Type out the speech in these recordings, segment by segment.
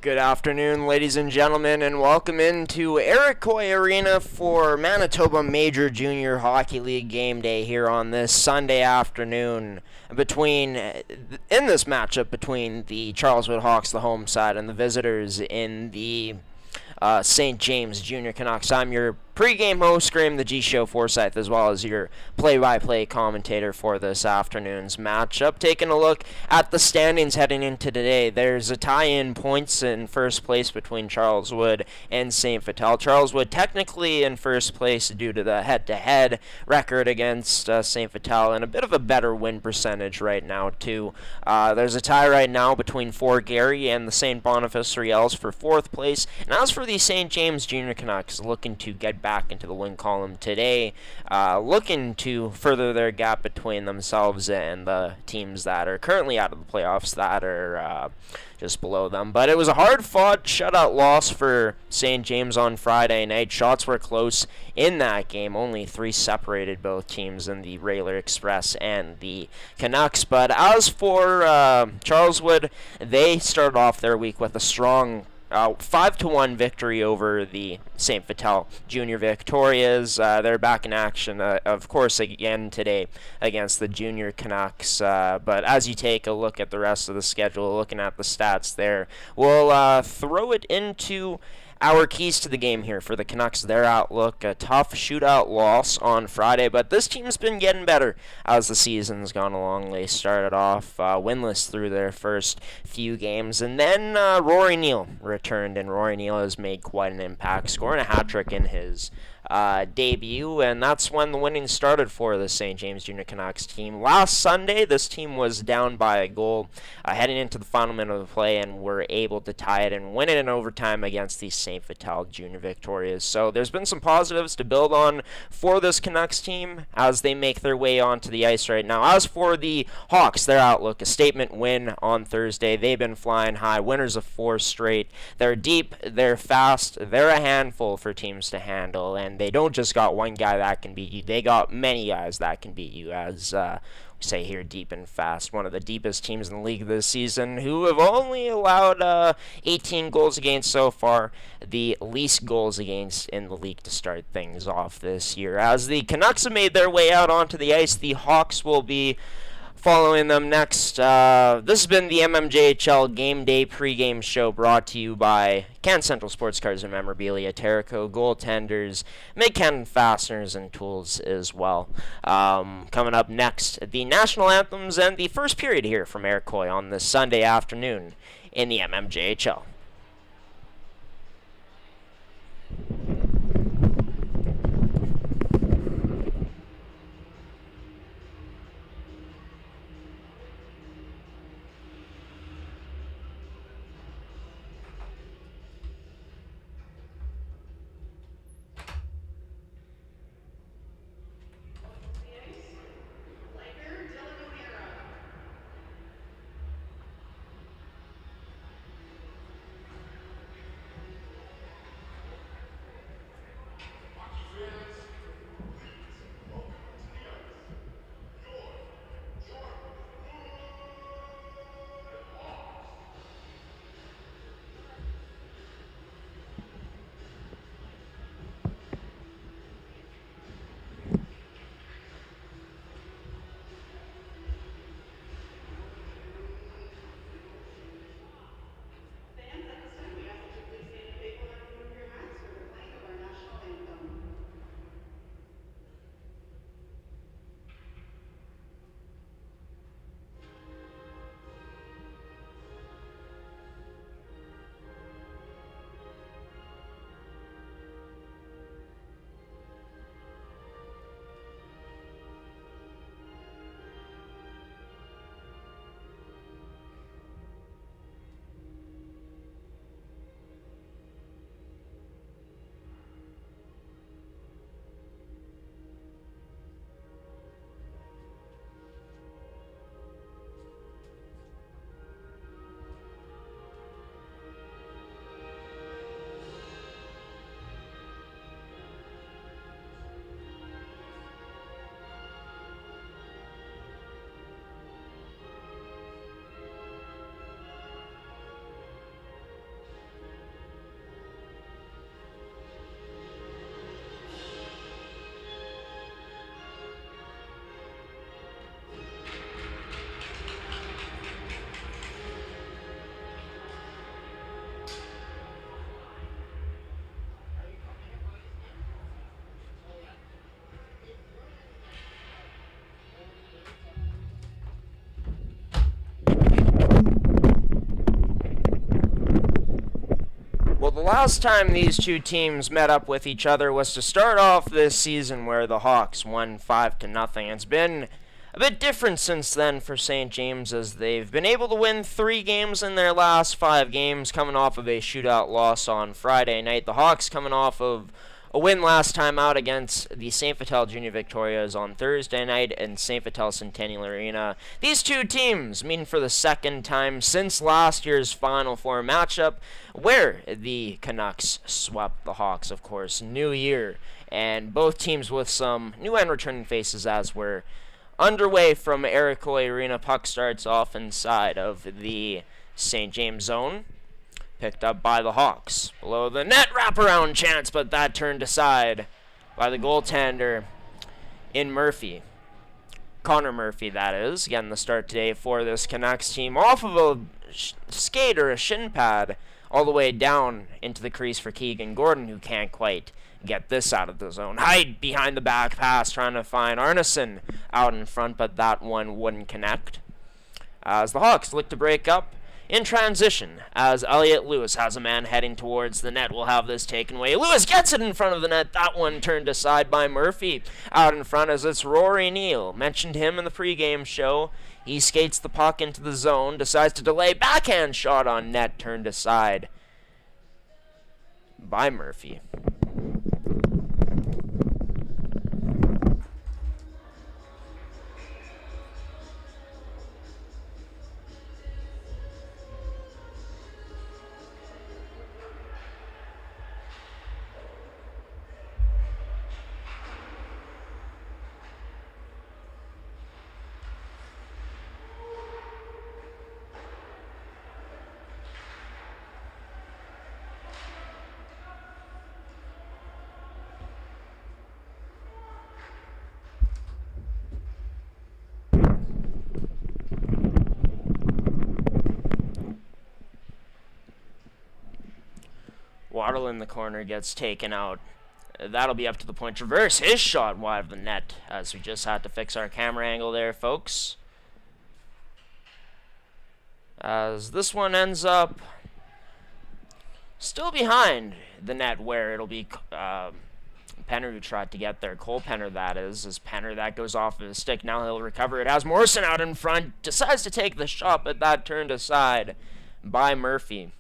Good afternoon, ladies and gentlemen, and welcome into Iroquois Arena for Manitoba Major Junior Hockey League game day here on this Sunday afternoon. In this matchup between the Charleswood Hawks, the home side, and the visitors in the St. James Junior Canucks. I'm your pregame host, Graham the G Show Forsyth, as well as your play-by-play commentator for this afternoon's matchup. Taking a look at the standings heading into today, there's a tie-in points in first place between Charleswood and St. Vital. Charleswood technically in first place due to the head-to-head record against St. Vital and a bit of a better win percentage right now, too. There's a tie right now between Fort Garry and the St. Boniface Riels for fourth place. And as for the St. James Junior Canucks, looking to get back into the win column today, looking to further their gap between themselves and the teams that are currently out of the playoffs that are just below them. But it was a hard-fought shutout loss for St. James on Friday night. Shots were close in that game. Only 3 separated both teams in the Railer Express and the Canucks. But as for Charleswood, they started off their week with a strong 5-1 victory over the St. Vital Junior Victorias. They're back in action, of course, again today against the Junior Canucks. But as you take a look at the rest of the schedule, looking at the stats there, we'll throw it into our keys to the game here for the Canucks, their outlook. A tough shootout loss on Friday, but this team's been getting better as the season's gone along. They started off winless through their first few games, and then Rory Neal returned, and Rory Neal has made quite an impact, scoring a hat-trick in his debut, and that's when the winning started for the St. James Junior Canucks team. Last Sunday, this team was down by a goal heading into the final minute of the play and were able to tie it and win it in overtime against the St. Vital Junior Victorias. So there's been some positives to build on for this Canucks team as they make their way onto the ice right now. As for the Hawks, their outlook, a statement win on Thursday. They've been flying high, winners of 4 straight. They're deep, they're fast, they're a handful for teams to handle, and they don't just got one guy that can beat you. They got many guys that can beat you, as we say here, deep and fast. One of the deepest teams in the league this season, who have only allowed 18 goals against so far, the least goals against in the league to start things off this year. As the Canucks have made their way out onto the ice, the Hawks will be following them next. This has been the mmjhl Game Day pregame show brought to you by Can Central Sports Cars and Memorabilia, Terrico Goaltenders, Mid-Canton Fasteners and Tools as well. Coming up next, the national anthems and the first period here from Iroquois on this Sunday afternoon in the mmjhl. last time these two teams met up with each other was to start off this season where the Hawks won 5-0. It's been a bit different since then for St. James, as they've been able to win 3 games in their last 5 games, coming off of a shootout loss on Friday night. The Hawks coming off of a win last time out against the St. Vital Junior Victorias on Thursday night in St. Vital Centennial Arena. These two teams meeting for the second time since last year's Final Four matchup, where the Canucks swept the Hawks, of course. New year, and both teams with some new and returning faces as we're underway from Iroquois Arena. Puck starts off inside of the St. James zone. Picked up by the Hawks. Below the net, wraparound chance, but that turned aside by the goaltender in Murphy. Connor Murphy, that is. Again, the start today for this Canucks team. Off of a skate or a shin pad all the way down into the crease for Keegan Gordon, who can't quite get this out of the zone. Hyde behind the back pass, trying to find Arneson out in front, but that one wouldn't connect. As the Hawks look to break up in transition, as Elliot Lewis has a man heading towards the net, will have this taken away. Lewis gets it in front of the net. That one turned aside by Murphy. Out in front as it's Rory Neal. Mentioned him in the pregame show. He skates the puck into the zone, decides to delay. Backhand shot on net, turned aside by Murphy. Waddle in the corner gets taken out. That'll be up to the point. Traverse, his shot wide of the net, as we just had to fix our camera angle there, folks. As this one ends up still behind the net, where it'll be Penner who tried to get there. Cole Penner, that is. As Penner, that goes off of his stick. Now he'll recover it. Has Morrison out in front. Decides to take the shot, but that turned aside by Murphy.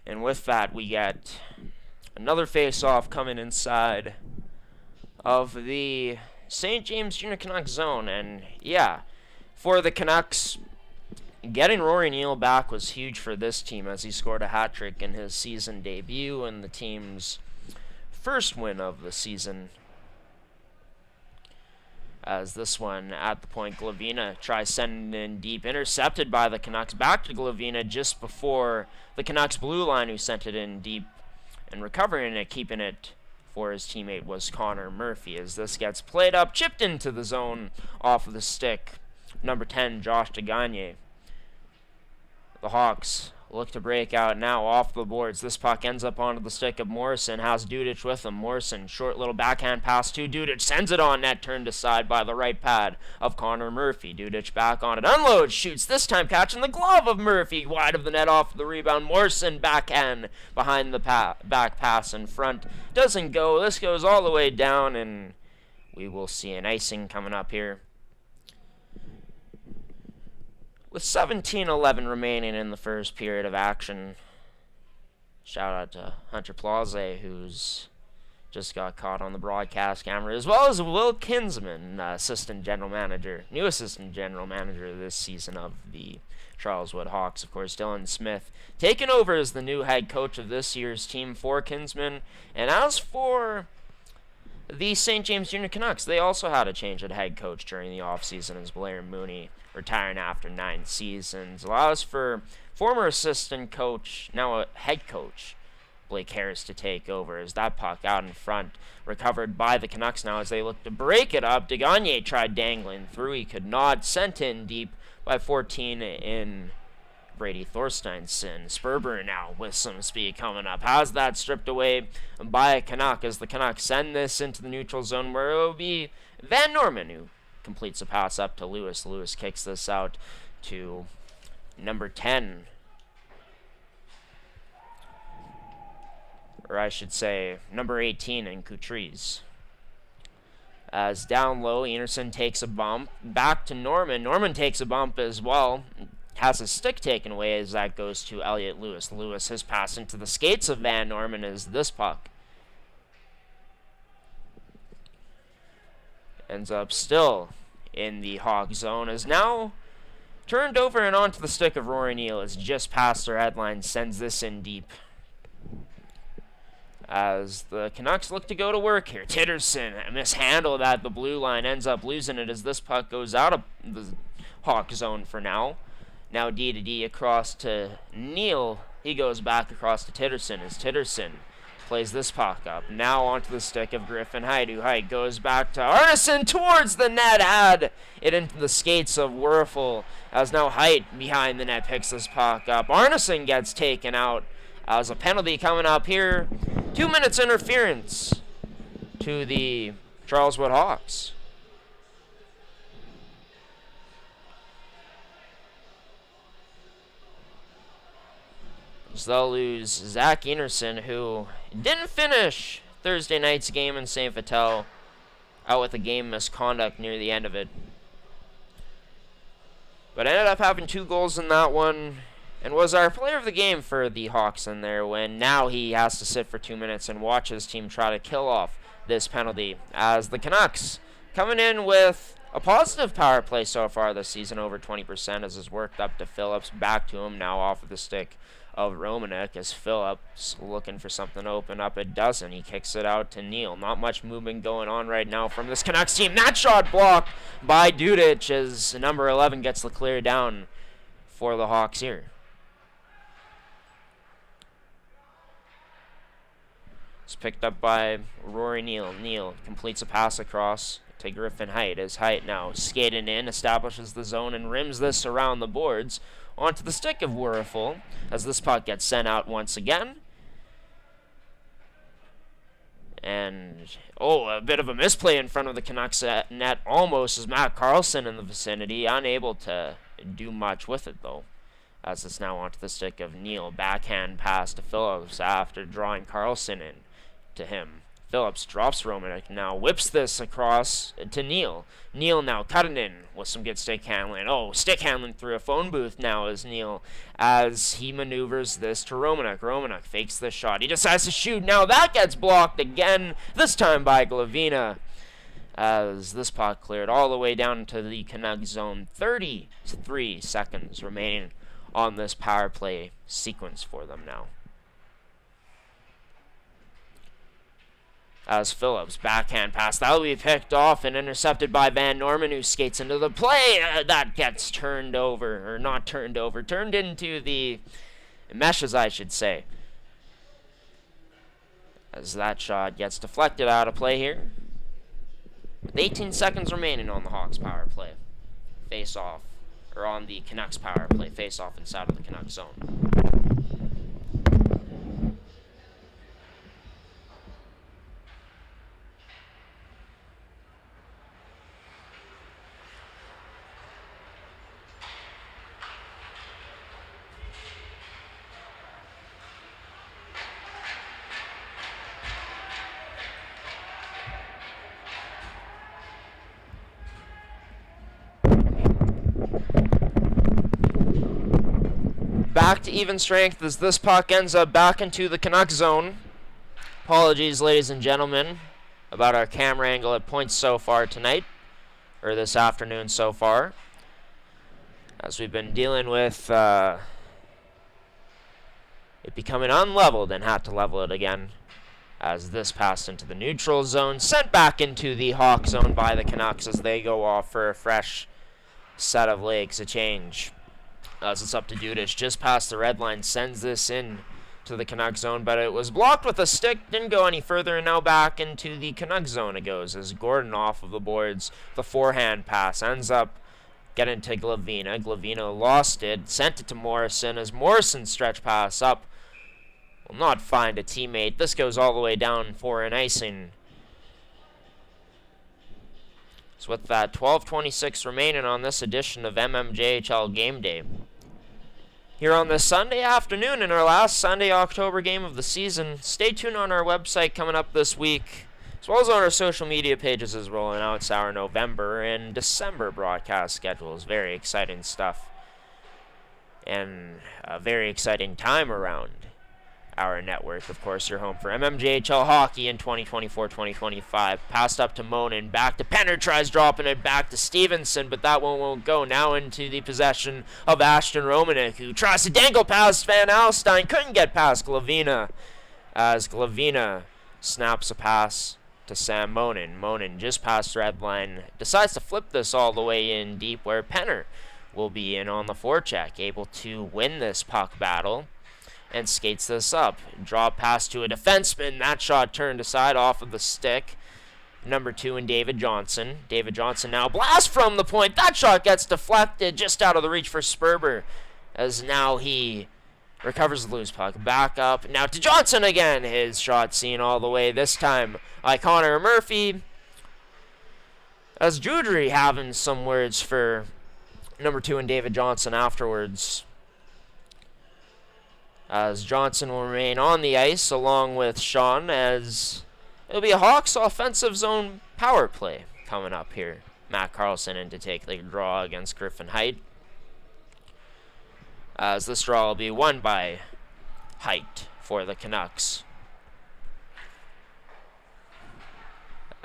And with that, we get another face-off coming inside of the St. James Junior Canucks zone. And yeah, for the Canucks, getting Rory Neal back was huge for this team, as he scored a hat-trick in his season debut and the team's first win of the season. As this one at the point, Glavina tries sending in deep, intercepted by the Canucks. Back to Glavina just before the Canucks blue line, who sent it in deep, and recovering it, keeping it for his teammate, was Connor Murphy. As this gets played up, chipped into the zone off of the stick. Number 10, Josh DeGagne. The Hawks look to break out now off the boards. This puck ends up onto the stick of Morrison. Has Dudic with him. Morrison, short little backhand pass to Dudic. Sends it on net. Turned aside by the right pad of Connor Murphy. Dudic back on it. Unloads. Shoots. This time catching the glove of Murphy. Wide of the net off the rebound. Morrison backhand behind the back pass in front. Doesn't go. This goes all the way down, and we will see an icing coming up here. With 17:11 remaining in the first period of action, shout out to Hunter Plaze, who's just got caught on the broadcast camera, as well as Will Kinsman, new assistant general manager this season of the Charleswood Hawks. Of course, Dylan Smith taking over as the new head coach of this year's team for Kinsman. And as for the St. James Junior Canucks, they also had a change at head coach during the offseason, as Blair Mooney, retiring after 9 seasons, allows for former assistant coach, now a head coach, Blake Harris, to take over. As that puck out in front, recovered by the Canucks now as they look to break it up. DeGagne tried dangling through. He could not. Sent in deep by 14 in Brady Thorsteinson. Sperber now with some speed coming up. Has that stripped away by a Canuck, as the Canucks send this into the neutral zone, where it will be Van Norman who completes a pass up to Lewis. Lewis kicks this out to number 10, or I should say, number 18 in Couturier. As down low, Enerson takes a bump. Back to Norman. Norman takes a bump as well. Has his stick taken away as that goes to Elliot Lewis. Lewis has passed into the skates of Van Norman as this puck ends up still in the Hawk zone. Is now turned over and onto the stick of Rory Neal. Is just past their headline. Sends this in deep. As the Canucks look to go to work here. Titterson mishandled at the blue line. Ends up losing it as this puck goes out of the Hawk zone for now. Now D to D across to Neal. He goes back across to Titterson as Titterson plays this puck up. Now onto the stick of Griffin Height, who Height goes back to Arneson towards the net. Had it into the skates of Werfel. As now Height behind the net picks this puck up. Arneson gets taken out as a penalty coming up here. 2 minutes interference to the Charleswood Hawks. So they'll lose Zach Enerson, who didn't finish Thursday night's game in St. Vital, out with a game misconduct near the end of it. But ended up having 2 goals in that one, and was our player of the game for the Hawks in there, when now he has to sit for 2 minutes and watch his team try to kill off this penalty. As the Canucks coming in with a positive power play so far this season, over 20%, as is worked up to Phillips. Back to him now off of the stick of Romanek, as Phillips looking for something to open up. It doesn't. He kicks it out to Neal. Not much movement going on right now from this Canucks team. That shot blocked by Dudic as number 11 gets the clear down for the Hawks here. It's picked up by Rory Neal. Neal completes a pass across to Griffin Height, as Height now skating in, establishes the zone, and rims this around the boards onto the stick of Werfel, as this puck gets sent out once again. And, a bit of a misplay in front of the Canucks net almost, as Matt Carlson in the vicinity, unable to do much with it though. As it's now onto the stick of Neal. Backhand pass to Phillips after drawing Carlson in to him. Phillips drops Romanek now, whips this across to Neal. Neal now cutting in with some good stick handling. Stick handling through a phone booth now as Neal, as he maneuvers this to Romanek. Romanek fakes the shot. He decides to shoot. Now that gets blocked again, this time by Glavina, as this puck cleared all the way down to the Canucks zone. 33 seconds remaining on this power play sequence for them now. As Phillips, backhand pass, that will be picked off and intercepted by Van Norman, who skates into the play. That gets turned over, or not turned over, turned into the meshes, I should say. As that shot gets deflected out of play here. With 18 seconds remaining on the Hawks power play. Face off, or on the Canucks power play, face off inside of the Canucks zone. Back to even strength as this puck ends up back into the Canucks zone. Apologies, ladies and gentlemen, about our camera angle at points so far tonight, or this afternoon so far, as we've been dealing with it becoming unleveled and had to level it again, as this passed into the neutral zone, sent back into the Hawk zone by the Canucks as they go off for a fresh set of legs, a change. As it's up to Dudic, just past the red line, sends this in to the Canucks zone, but it was blocked with a stick, didn't go any further, and now back into the Canucks zone it goes, as Gordon off of the boards, the forehand pass, ends up getting to Glavina. Glavina lost it, sent it to Morrison, as Morrison stretch pass up, will not find a teammate. This goes all the way down for an icing. So with that 12:26 remaining on this edition of mmjhl Game Day, here on this Sunday afternoon in our last Sunday October game of the season. Stay tuned on our website coming up this week, as well as on our social media pages as we're rolling out our November and December broadcast schedules. Very exciting stuff. And a very exciting time around our network. Of course, your home for mmjhl hockey in 2024-2025. Passed up to Monin, back to Penner, tries dropping it back to Stevenson, but that one won't go. Now into the possession of Ashton Romanek, who tries to dangle past Van Alstyne, couldn't get past Glavina, as Glavina snaps a pass to Sam Monin. Monin just past the red line, decides to flip this all the way in deep, where Penner will be in on the forecheck, able to win this puck battle, and skates this up. Draw pass to a defenseman. That shot turned aside off of the stick. Number 2 in David Johnson. David Johnson now blast from the point. That shot gets deflected just out of the reach for Sperber, as now he recovers the loose puck. Back up. Now to Johnson again. His shot seen all the way. This time by Connor Murphy. As Judry having some words for number 2 in David Johnson afterwards, as Johnson will remain on the ice along with Sean, as it'll be a Hawks offensive zone power play coming up here. Matt Carlson in to take the draw against Griffin Height, as this draw will be won by Height for the Canucks.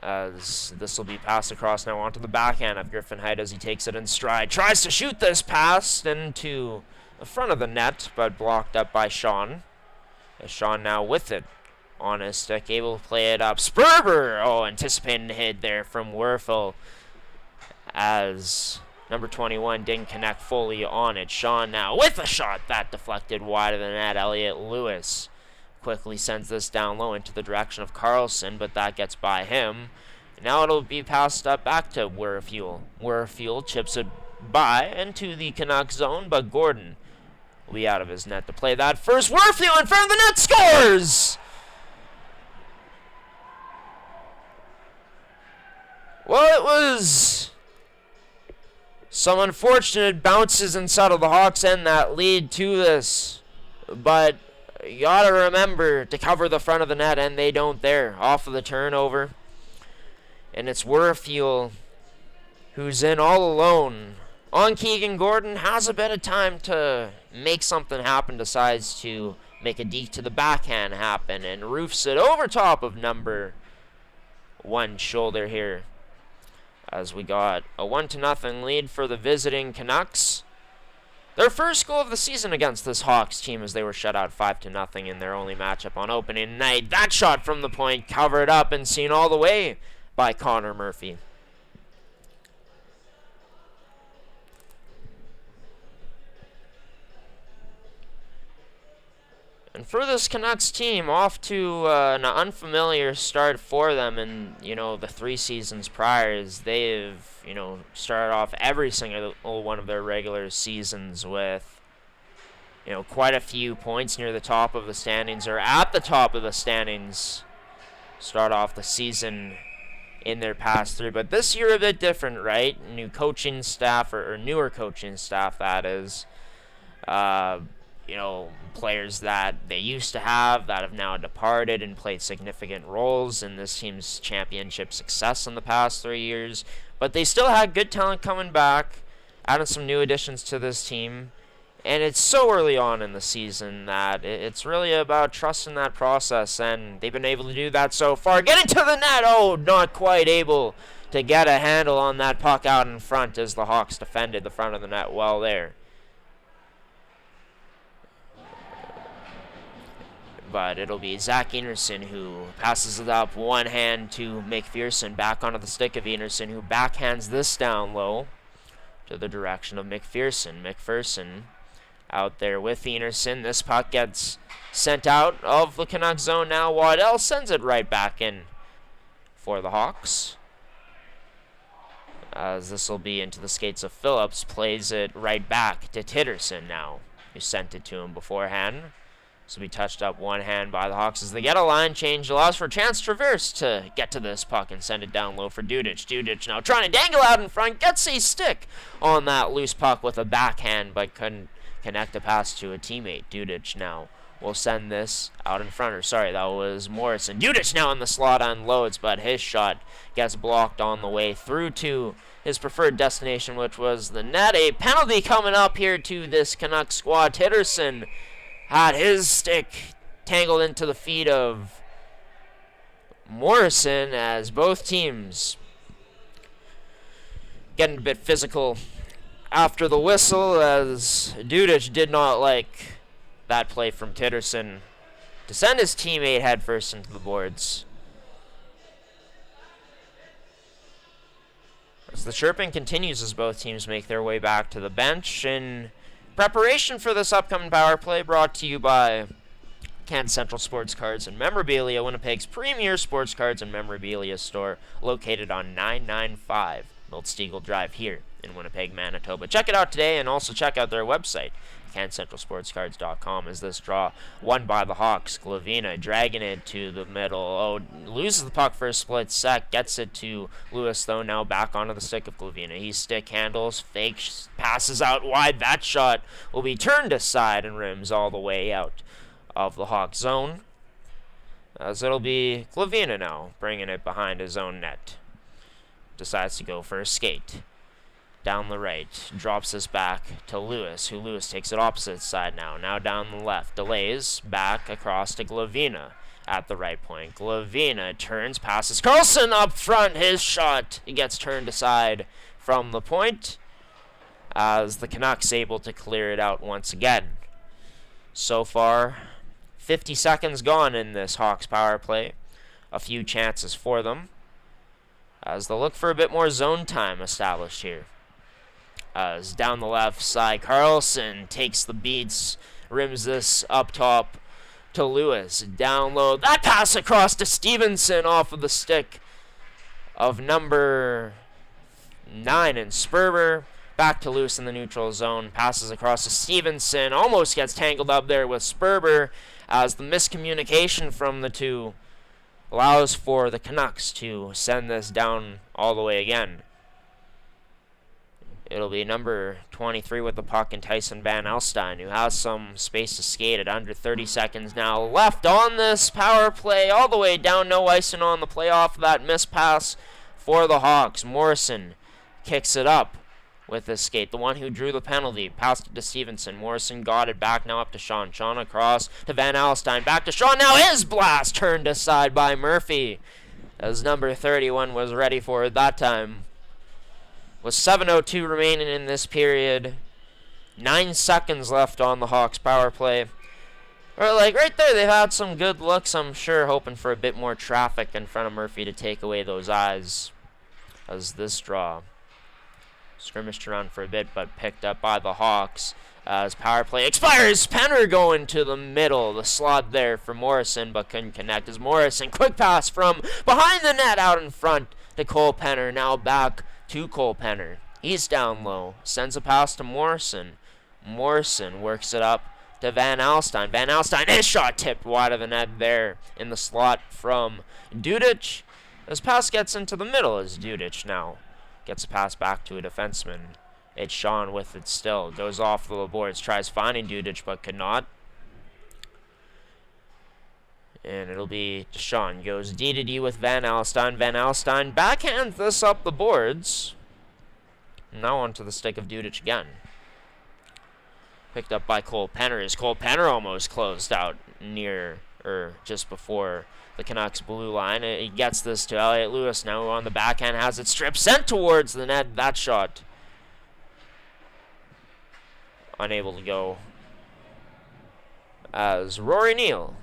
As this will be passed across now onto the backhand of Griffin Height as he takes it in stride. Tries to shoot this pass into the front of the net, but blocked up by Sean. As Sean now with it on his stick, able to play it up. Sperber! Oh, anticipating the hit there from Werfel, as number 21 didn't connect fully on it. Sean now with a shot that deflected wide of the net. Elliot Lewis quickly sends this down low into the direction of Carlson, but that gets by him. Now it'll be passed up back to Werfuel. Werfuel chips it by into the Canucks zone, but Gordon will be out of his net to play that first. Werfuel in front of the net, scores! Well, it was some unfortunate bounces inside of the Hawks end that lead to this, but you gotta remember to cover the front of the net, and they don't there. Off of the turnover, and it's Werfuel who's in all alone on Keegan Gordon. Has a bit of time to make something happen, decides to make a deke to the backhand happen, and roofs it over top of number 1 shoulder here, as we got a 1-0 lead for the visiting Canucks. Their first goal of the season against this Hawks team, as they were shut out 5-0 in their only matchup on opening night. That shot from the point covered up and seen all the way by Connor Murphy. And for this Canucks team, off to an unfamiliar start for them in, the 3 seasons prior, as they've, started off every single one of their regular seasons with, quite a few points near the top of the standings, or at the top of the standings, start off the season in their past 3. But this year a bit different, right? New coaching staff, or newer coaching staff, that is. Players that they used to have that have now departed and played significant roles in this team's championship success in the past 3 years. But they still had good talent coming back, adding some new additions to this team. And it's so early on in the season that it's really about trusting that process, and they've been able to do that so far. Get into the net! Oh, not quite able to get a handle on that puck out in front, as the Hawks defended the front of the net well there. But it'll be Zach Enerson who passes it up one hand to McPherson, back onto the stick of Enerson, who backhands this down low to the direction of McPherson. McPherson out there with Enerson. This puck gets sent out of the Canucks zone now. Waddell sends it right back in for the Hawks, as this will be into the skates of Phillips. Plays it right back to Titterson now, who sent it to him beforehand. This will be touched up one hand by the Hawks as they get a line change. Allows for a chance Traverse to get to this puck and send it down low for Dudic. Dudic now trying to dangle out in front. Gets a stick on that loose puck with a backhand, but couldn't connect a pass to a teammate. Dudic now will send this out in front. Or sorry, that was Morrison. Dudic now in the slot unloads, but his shot gets blocked on the way through to his preferred destination, which was the net. A penalty coming up here to this Canucks squad. Titterson had his stick tangled into the feet of Morrison, as both teams getting a bit physical after the whistle, as Dudic did not like that play from Titterson to send his teammate headfirst into the boards. As the chirping continues as both teams make their way back to the bench in preparation for this upcoming power play, brought to you by Canton Central Sports Cards and Memorabilia, Winnipeg's premier sports cards and memorabilia store, located on 995 Miltsteagle Drive here in Winnipeg, Manitoba. Check it out today, and also check out their website, CantonCentralSportsCards.com, as this draw won by the Hawks. Glavina dragging it to the middle. Oh, loses the puck for a split sec. Gets it to Lewis, though. Now back onto the stick of Glavina. He stick handles, fakes, passes out wide. That shot will be turned aside and rims all the way out of the Hawks zone, as it'll be Glavina now bringing it behind his own net. Decides to go for a skate down the right, drops this back to Lewis, who Lewis takes it opposite side now down the left, delays, back across to Glavina at the right point. Glavina turns, passes Carlson up front. His shot, he gets turned aside from the point, as the Canucks able to clear it out once again. So far, 50 seconds gone in this Hawks power play. A few chances for them, as they'll look for a bit more zone time established here. As down the left side, Carlson takes the beats, rims this up top to Lewis. Down low, that pass across to Stevenson off of the stick of number 9 and Sperber. Back to Lewis in the neutral zone, passes across to Stevenson, almost gets tangled up there with Sperber, as the miscommunication from the two allows for the Canucks to send this down all the way again. It'll be number 23 with the puck, and Tyson Van Alstyne, who has some space to skate at under 30 seconds now left on this power play, all the way down, no icing on the play off of that missed pass for the Hawks. Morrison kicks it up with this skate, the one who drew the penalty, passed it to Stevenson. Morrison got it back, now up to Sean. Sean across to Van Alstyne, back to Sean, now his blast turned aside by Murphy, as number 31 was ready for it that time. With 7:02 remaining in this period, 9 seconds left on the Hawks power play. Or like right there, they've had some good looks, I'm sure, hoping for a bit more traffic in front of Murphy to take away those eyes, as this draw scrimmaged around for a bit, but picked up by the Hawks as power play expires. Penner going to the middle, the slot there for Morrison, but couldn't connect as Morrison, quick pass from behind the net out in front to Cole Penner. Now back to Cole Penner. He's down low, sends a pass to Morrison. Morrison works it up to Van Alstyne. Van Alstyne, his shot tipped wide of the net there in the slot from Dudic. This pass gets into the middle as Dudic now gets a pass back to a defenseman. It's Sean with it still. Goes off the boards, tries finding Dudic, but could not. And it'll be Sean. Goes D to D with Van Alstyne. Van Alstyne backhands this up the boards. Now onto the stick of Dudic again. Picked up by Cole Penner. As Cole Penner almost closed out near, or just before the Canucks blue line. He gets this to Elliott Lewis now on the backhand, has it stripped, sent towards the net. That shot unable to go, as Rory Neal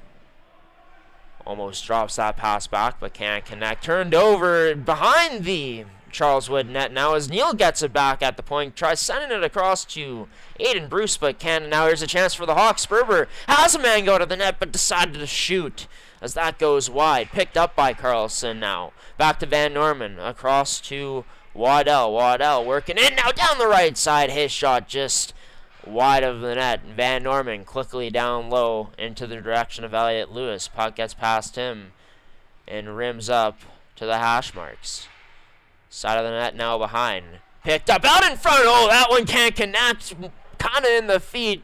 almost drops that pass back but can't connect. Turned over behind the Charles Wood net now as Neal gets it back at the point, tries sending it across to Aiden Bruce but can't. Now here's a chance for the Hawks. Sperber has a man go to the net but decided to shoot as that goes wide. Picked up by Carlson now. Back to Van Norman, across to Waddell. Waddell working in now down the right side. His shot just wide of the net. Van Norman quickly down low into the direction of Elliott Lewis. Puck gets past him and rims up to the hash marks. Side of the net now behind. Picked up out in front. Oh, that one can't connect. kind of in the feet,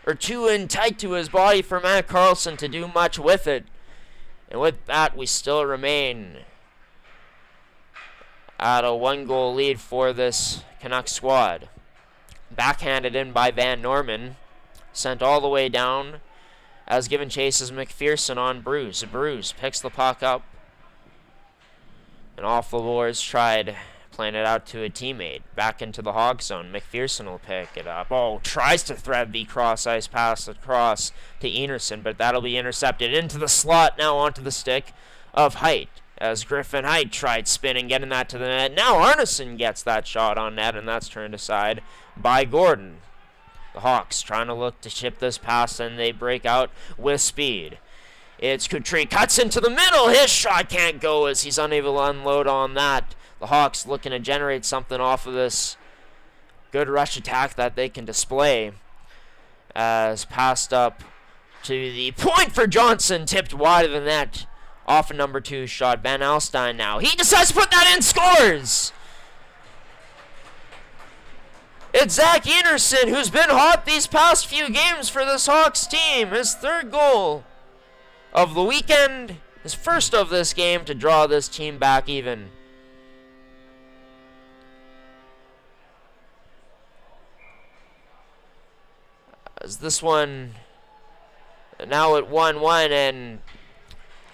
or too in tight to his body for Matt Carlson to do much with it. And with that, we still remain at a 1-goal lead for this Canucks squad. Backhanded in by Van Norman. Sent all the way down. As given chase is McPherson on Bruce. Bruce picks the puck up. And off the boards, tried playing it out to a teammate. Back into the hog zone. McPherson will pick it up. Oh, tries to thread the cross-ice pass across to Enerson, but that'll be intercepted into the slot, now onto the stick of Height. As Griffin Height tried spinning, getting that to the net. Now Arneson gets that shot on net, and that's turned aside by Gordon. The Hawks trying to look to chip this pass, and they break out with speed. It's Coutrie, cuts into the middle. His shot can't go as he's unable to unload on that. The Hawks looking to generate something off of this good rush attack that they can display. As passed up to the point for Johnson, tipped wide of the net. Off a number 2 shot. Van Alstyne now. He decides to put that in, scores! It's Zach Enerson, who's been hot these past few games for this Hawks team. His 3rd goal of the weekend. His first of this game to draw this team back even. As this one now at 1-1, and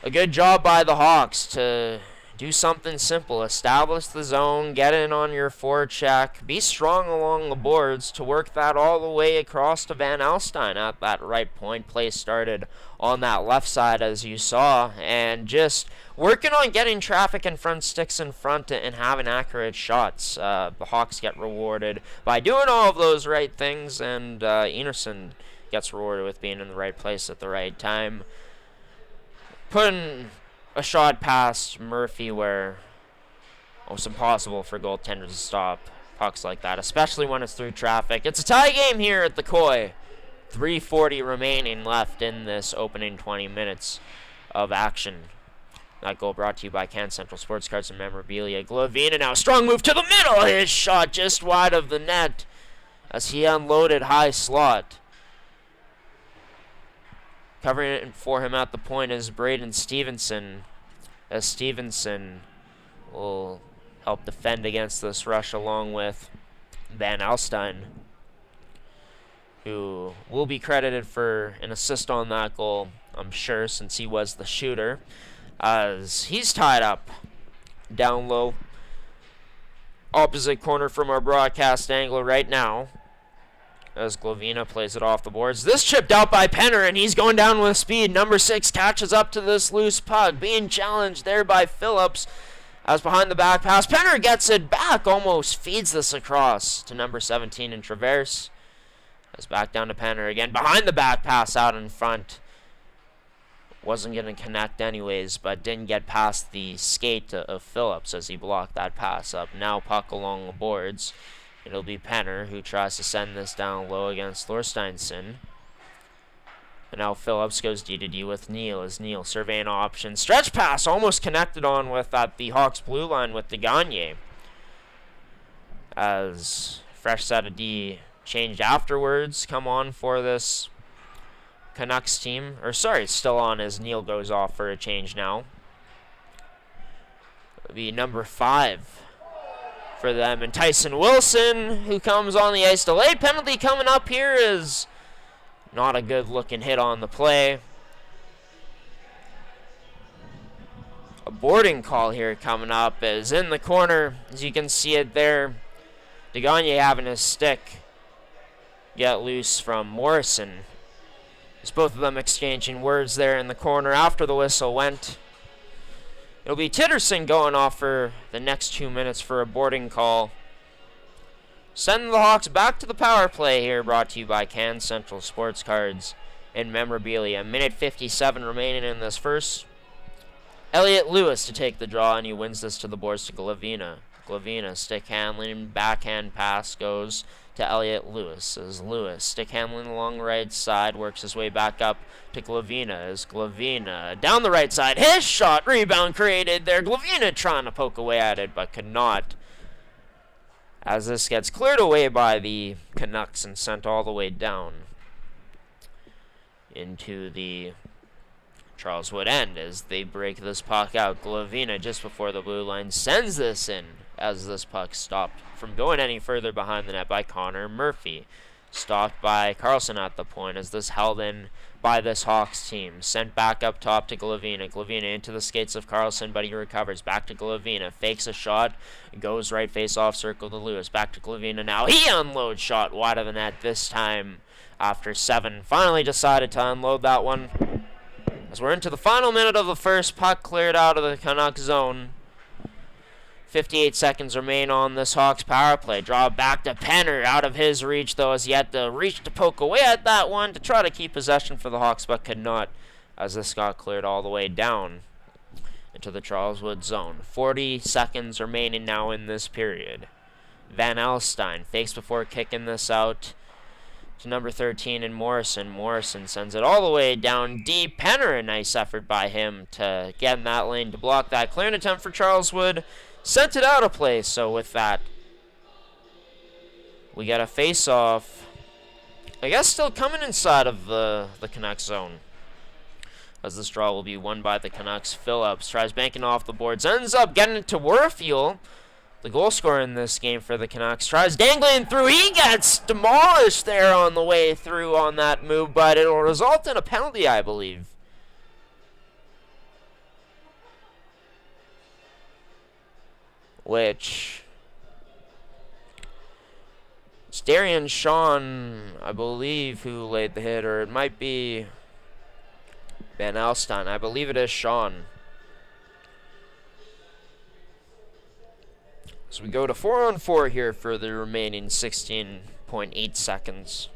a good job by the Hawks to do something simple. Establish the zone, get in on your forecheck, be strong along the boards to work that all the way across to Van Alstyne at that right point. Play started on that left side, as you saw, and just working on getting traffic in front, sticks in front, and having accurate shots. The Hawks get rewarded by doing all of those right things, and Enerson gets rewarded with being in the right place at the right time. Putting a shot past Murphy where it's impossible for goaltenders to stop pucks like that, especially when it's through traffic. It's a tie game here at the Koi. 3:40 remaining left in this opening 20 minutes of action. That goal brought to you by Can Central Sports Cards and Memorabilia. Glavina now, strong move to the middle. His shot just wide of the net as he unloaded high slot. Covering it for him at the point is Braden Stevenson, as Stevenson will help defend against this rush along with Van Alstyne, who will be credited for an assist on that goal, I'm sure, since he was the shooter, as he's tied up down low, opposite corner from our broadcast angle right now. As Glavina plays it off the boards. This chipped out by Penner, and he's going down with speed. Number 6 catches up to this loose puck. Being challenged there by Phillips. As behind the back pass, Penner gets it back. Almost feeds this across to number 17 in Traverse. As back down to Penner again. Behind the back pass out in front. Wasn't going to connect anyways, but didn't get past the skate of Phillips as he blocked that pass up. Now puck along the boards. It'll be Penner who tries to send this down low against Thorsteinson. And now Phillips goes D-to-D with Neal as Neal surveying options. Stretch pass almost connected on with at the Hawks blue line with the Gagne. As fresh set of D changed afterwards come on for this Canucks team. Or sorry, still on as Neal goes off for a change now. It'll be number 5. For them, and Tyson Wilson, who comes on the ice. Delayed penalty coming up here is not a good looking hit on the play. A boarding call here coming up is in the corner, as you can see it there. DeGagne having his stick get loose from Morrison. As both of them exchanging words there in the corner after the whistle went. It'll be Titterson going off for the next 2 minutes for a boarding call. Sending the Hawks back to the power play here, brought to you by Can Central Sports Cards and Memorabilia. Minute 57 remaining in this first. Elliot Lewis to take the draw, and he wins this to the boards to Glavina. Glavina, stick handling, backhand pass goes to Elliot Lewis. As Lewis, stick handling along the right side, works his way back up to Glavina. As Glavina down the right side, his shot, rebound created there. Glavina trying to poke away at it, but could not. as this gets cleared away by the Canucks and sent all the way down into the Charleswood end as they break this puck out. Glavina just before the blue line sends this in as this puck stopped from going any further behind the net by Connor Murphy. Stopped by Carlson at the point as this held in by this Hawks team. Sent back up top to Glavina. Glavina into the skates of Carlson, but he recovers. Back to Glavina. Fakes a shot. Goes right face off circle to Lewis. Back to Glavina now. He unloads shot wide of the net this time after 7. Finally decided to unload that one. As we're into the final minute of the first, puck cleared out of the Canucks zone. 58 seconds remain on this Hawks power play. Draw back to Penner, out of his reach, though, as he had to reach to poke away at that one to try to keep possession for the Hawks, but could not, as this got cleared all the way down into the Charleswood zone. 40 seconds remaining now in this period. Van Alstyne fakes before kicking this out to number 13 in Morrison. Morrison sends it all the way down deep. Penner, a nice effort by him to get in that lane to block that clearing attempt for Charleswood. Sent it out of play, so with that, we got a face-off. I guess still coming inside of the Canucks zone, as this draw will be won by the Canucks. Phillips tries banking off the boards, ends up getting it to Warfield, the goal scorer in this game for the Canucks. Tries dangling through. He gets demolished there on the way through on that move, but it'll result in a penalty, I believe. Which it's Darian Sean, I believe, who laid the hit, or it might be Van Alstyne. I believe it is Sean. So we go to 4-on-4 here for the remaining 16.8 seconds.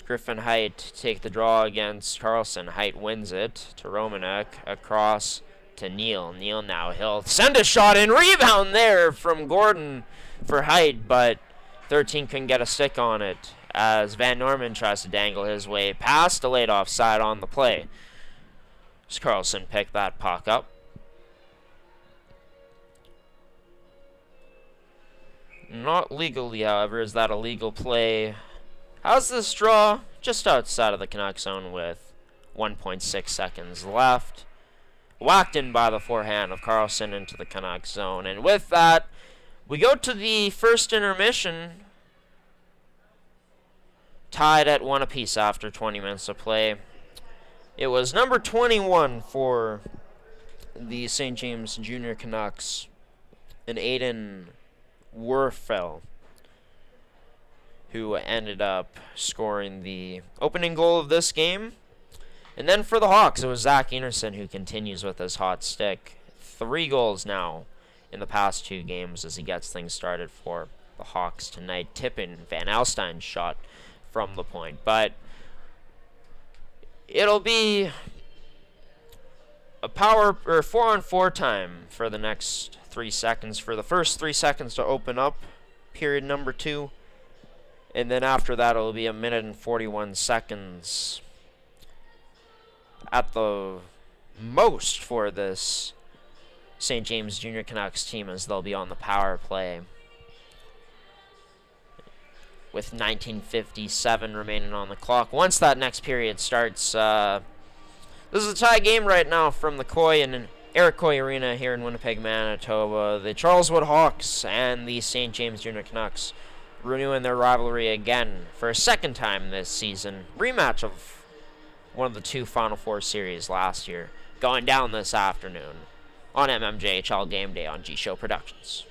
Griffin Height take the draw against Carlson. Height wins it to Romanek, across to Neal. Neal now, he'll send a shot and rebound there from Gordon for Height, but 13 couldn't get a stick on it as Van Norman tries to dangle his way past, delayed offside on the play. As Carlson picked that puck up. Not legally, however, is that a legal play. How's this draw? Just outside of the Canucks zone with 1.6 seconds left. Whacked in by the forehand of Carlson into the Canucks zone. And with that, we go to the first intermission. Tied at 1 apiece after 20 minutes of play. It was number 21 for the St. James Junior Canucks, and Aiden Werfel, who ended up scoring the opening goal of this game. And then for the Hawks, it was Zach Enerson who continues with his hot stick. 3 goals now in the past 2 games as he gets things started for the Hawks tonight, tipping Van Alstyne's shot from the point. But it'll be a 4-on-4 time for the next 3 seconds. For the first 3 seconds to open up period number 2. And then after that, it'll be 1 minute and 41 seconds at the most for this St. James Junior Canucks team, as they'll be on the power play with 19:57 remaining on the clock. Once that next period starts, this is a tie game right now from the Coy and Eric Coy Arena here in Winnipeg, Manitoba. The Charleswood Hawks and the St. James Junior Canucks renewing their rivalry again for a second time this season. Rematch of one of the 2 Final Four series last year, going down this afternoon on mmjhl Game Day on G-Show Productions.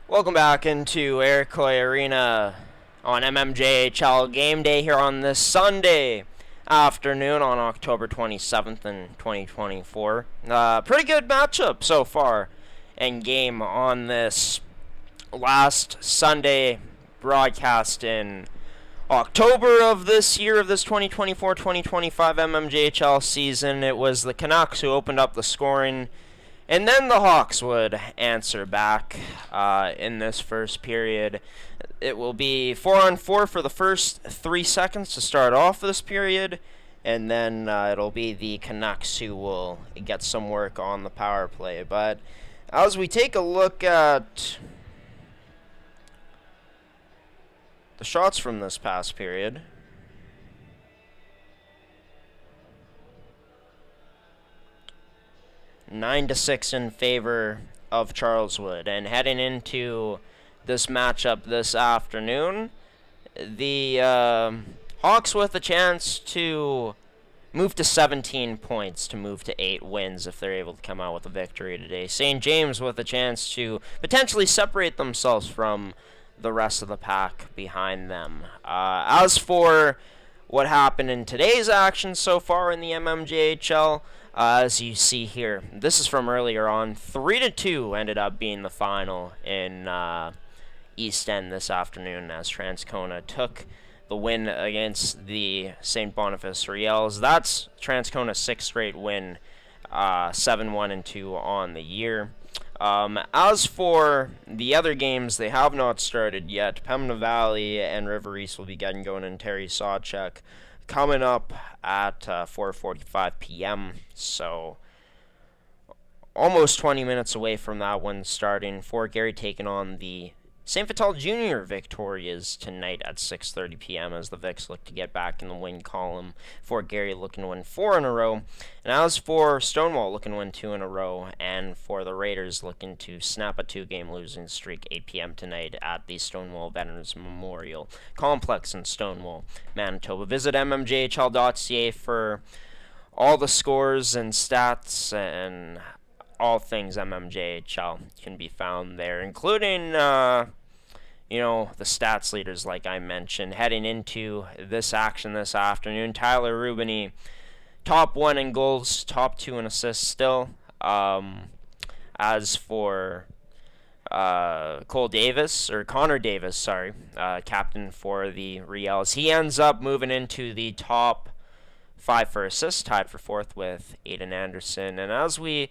Welcome back into Iroquois Arena on mmjhl game day here on this Sunday afternoon on October 27th in 2024. Pretty good matchup so far in game on this last Sunday broadcast in October of this year, of this 2024-2025 mmjhl season. It was the Canucks who opened up the scoring, and then the Hawks would answer back in this first period. It will be 4-on-4 for the first 3 seconds to start off this period, and then it'll be the Canucks who will get some work on the power play. But as we take a look at the shots from this past period, nine to 6 in favor of Charleswood. And heading into this matchup this afternoon, the Hawks with a chance to move to 17 points, to move to 8 wins if they're able to come out with a victory today. St. James with a chance to potentially separate themselves from the rest of the pack behind them. As for what happened in today's action so far in the mmjhl, as you see here, this is from earlier on. 3-2 ended up being the final in East End this afternoon as Transcona took the win against the St. Boniface Riels. That's Transcona's 6th straight win, 7-1-2 on the year. As for the other games, they have not started yet. Pembina Valley and River East will be getting going in Terry Sawchuk coming up at 4:45 p.m. So almost 20 minutes away from that one starting. Fort Garry taking on the St. Vital Junior Victorias tonight at 6:30 p.m. as the Vics look to get back in the win column. Fort Garry looking to win 4 in a row. And as for Stonewall, looking to win 2 in a row. And for the Raiders, looking to snap a 2-game losing streak, 8 p.m. tonight at the Stonewall Veterans Memorial Complex in Stonewall, Manitoba. Visit mmjhl.ca for all the scores and stats and all things mmjhl can be found there, including the stats leaders like I mentioned. Heading into this action this afternoon, Tyler Rubini, top 1 in goals, top 2 in assists still. As for Connor Davis, captain for the Riels, he ends up moving into the top 5 for assists, tied for 4th with Aiden Anderson. And as we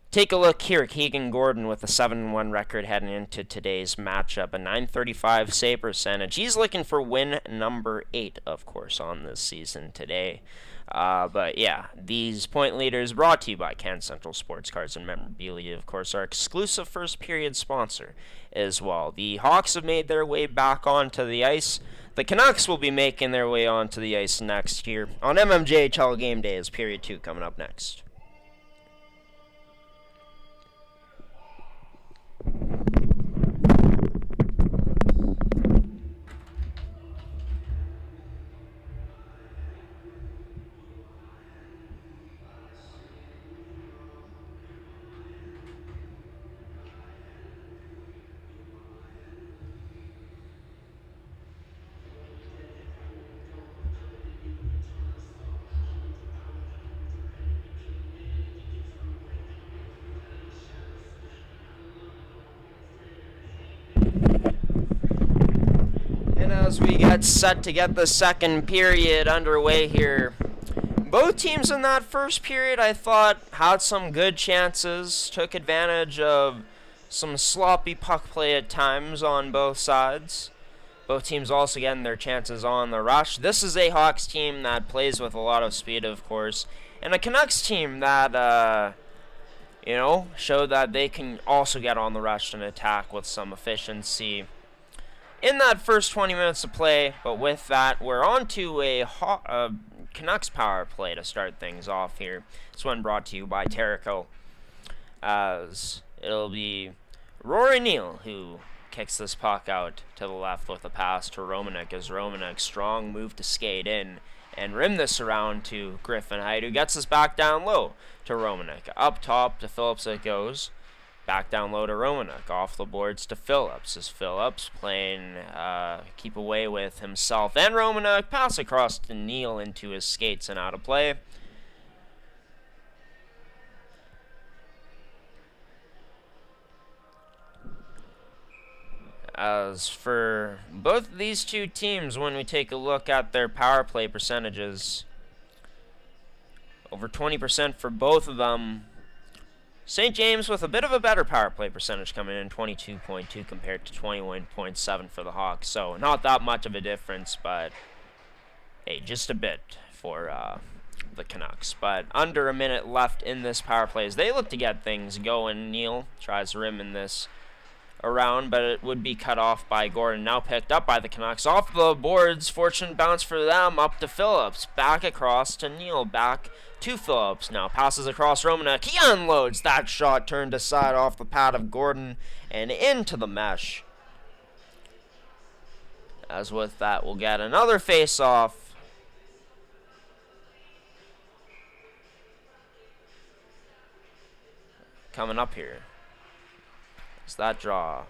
take a look here, Keegan Gordon with a 7-1 record heading into today's matchup, a .935 save percentage. He's looking for win number 8, of course, on this season today. But yeah, these point leaders brought to you by Can Central Sports Cards and Memorabilia, of course, our exclusive first period sponsor as well. The Hawks have made their way back onto the ice. The Canucks will be making their way onto the ice next year on mmjhl game day as period 2 coming up next. As we get set to get the second period underway here, both teams in that first period I thought had some good chances, took advantage of some sloppy puck play at times on both sides. Both teams also getting their chances on the rush. This is a Hawks team that plays with a lot of speed, of course, and a Canucks team that showed that they can also get on the rush and attack with some efficiency in that first 20 minutes of play. But with that, we're on to a Canucks power play to start things off here. This one brought to you by Terrico, as it'll be Rory Neal who kicks this puck out to the left with a pass to Romanek, as Romanek strong move to skate in and rim this around to Griffin Height, who gets us back down low to Romanek. Up top to Phillips it goes. Back down low to Romanuk. Off the boards to Phillips. As Phillips playing keep away with himself and Romanuk. Pass across to Neal into his skates and out of play. As for both of these two teams, when we take a look at their power play percentages, over 20% for both of them. St. James with a bit of a better power play percentage coming in, 22.2 compared to 21.7 for the Hawks. So not that much of a difference, but hey, just a bit for the Canucks. But under a minute left in this power play as they look to get things going. Neal tries to rim in this around, but it would be cut off by Gordon. Now picked up by the Canucks. Off the boards, fortunate bounce for them, up to Phillips. Back across to Neal, back to Phillips. Now passes across Romanuk. He unloads. That shot turned aside off the pad of Gordon and into the mesh. As with that, we'll get another face-off. Coming up here. It's that draw.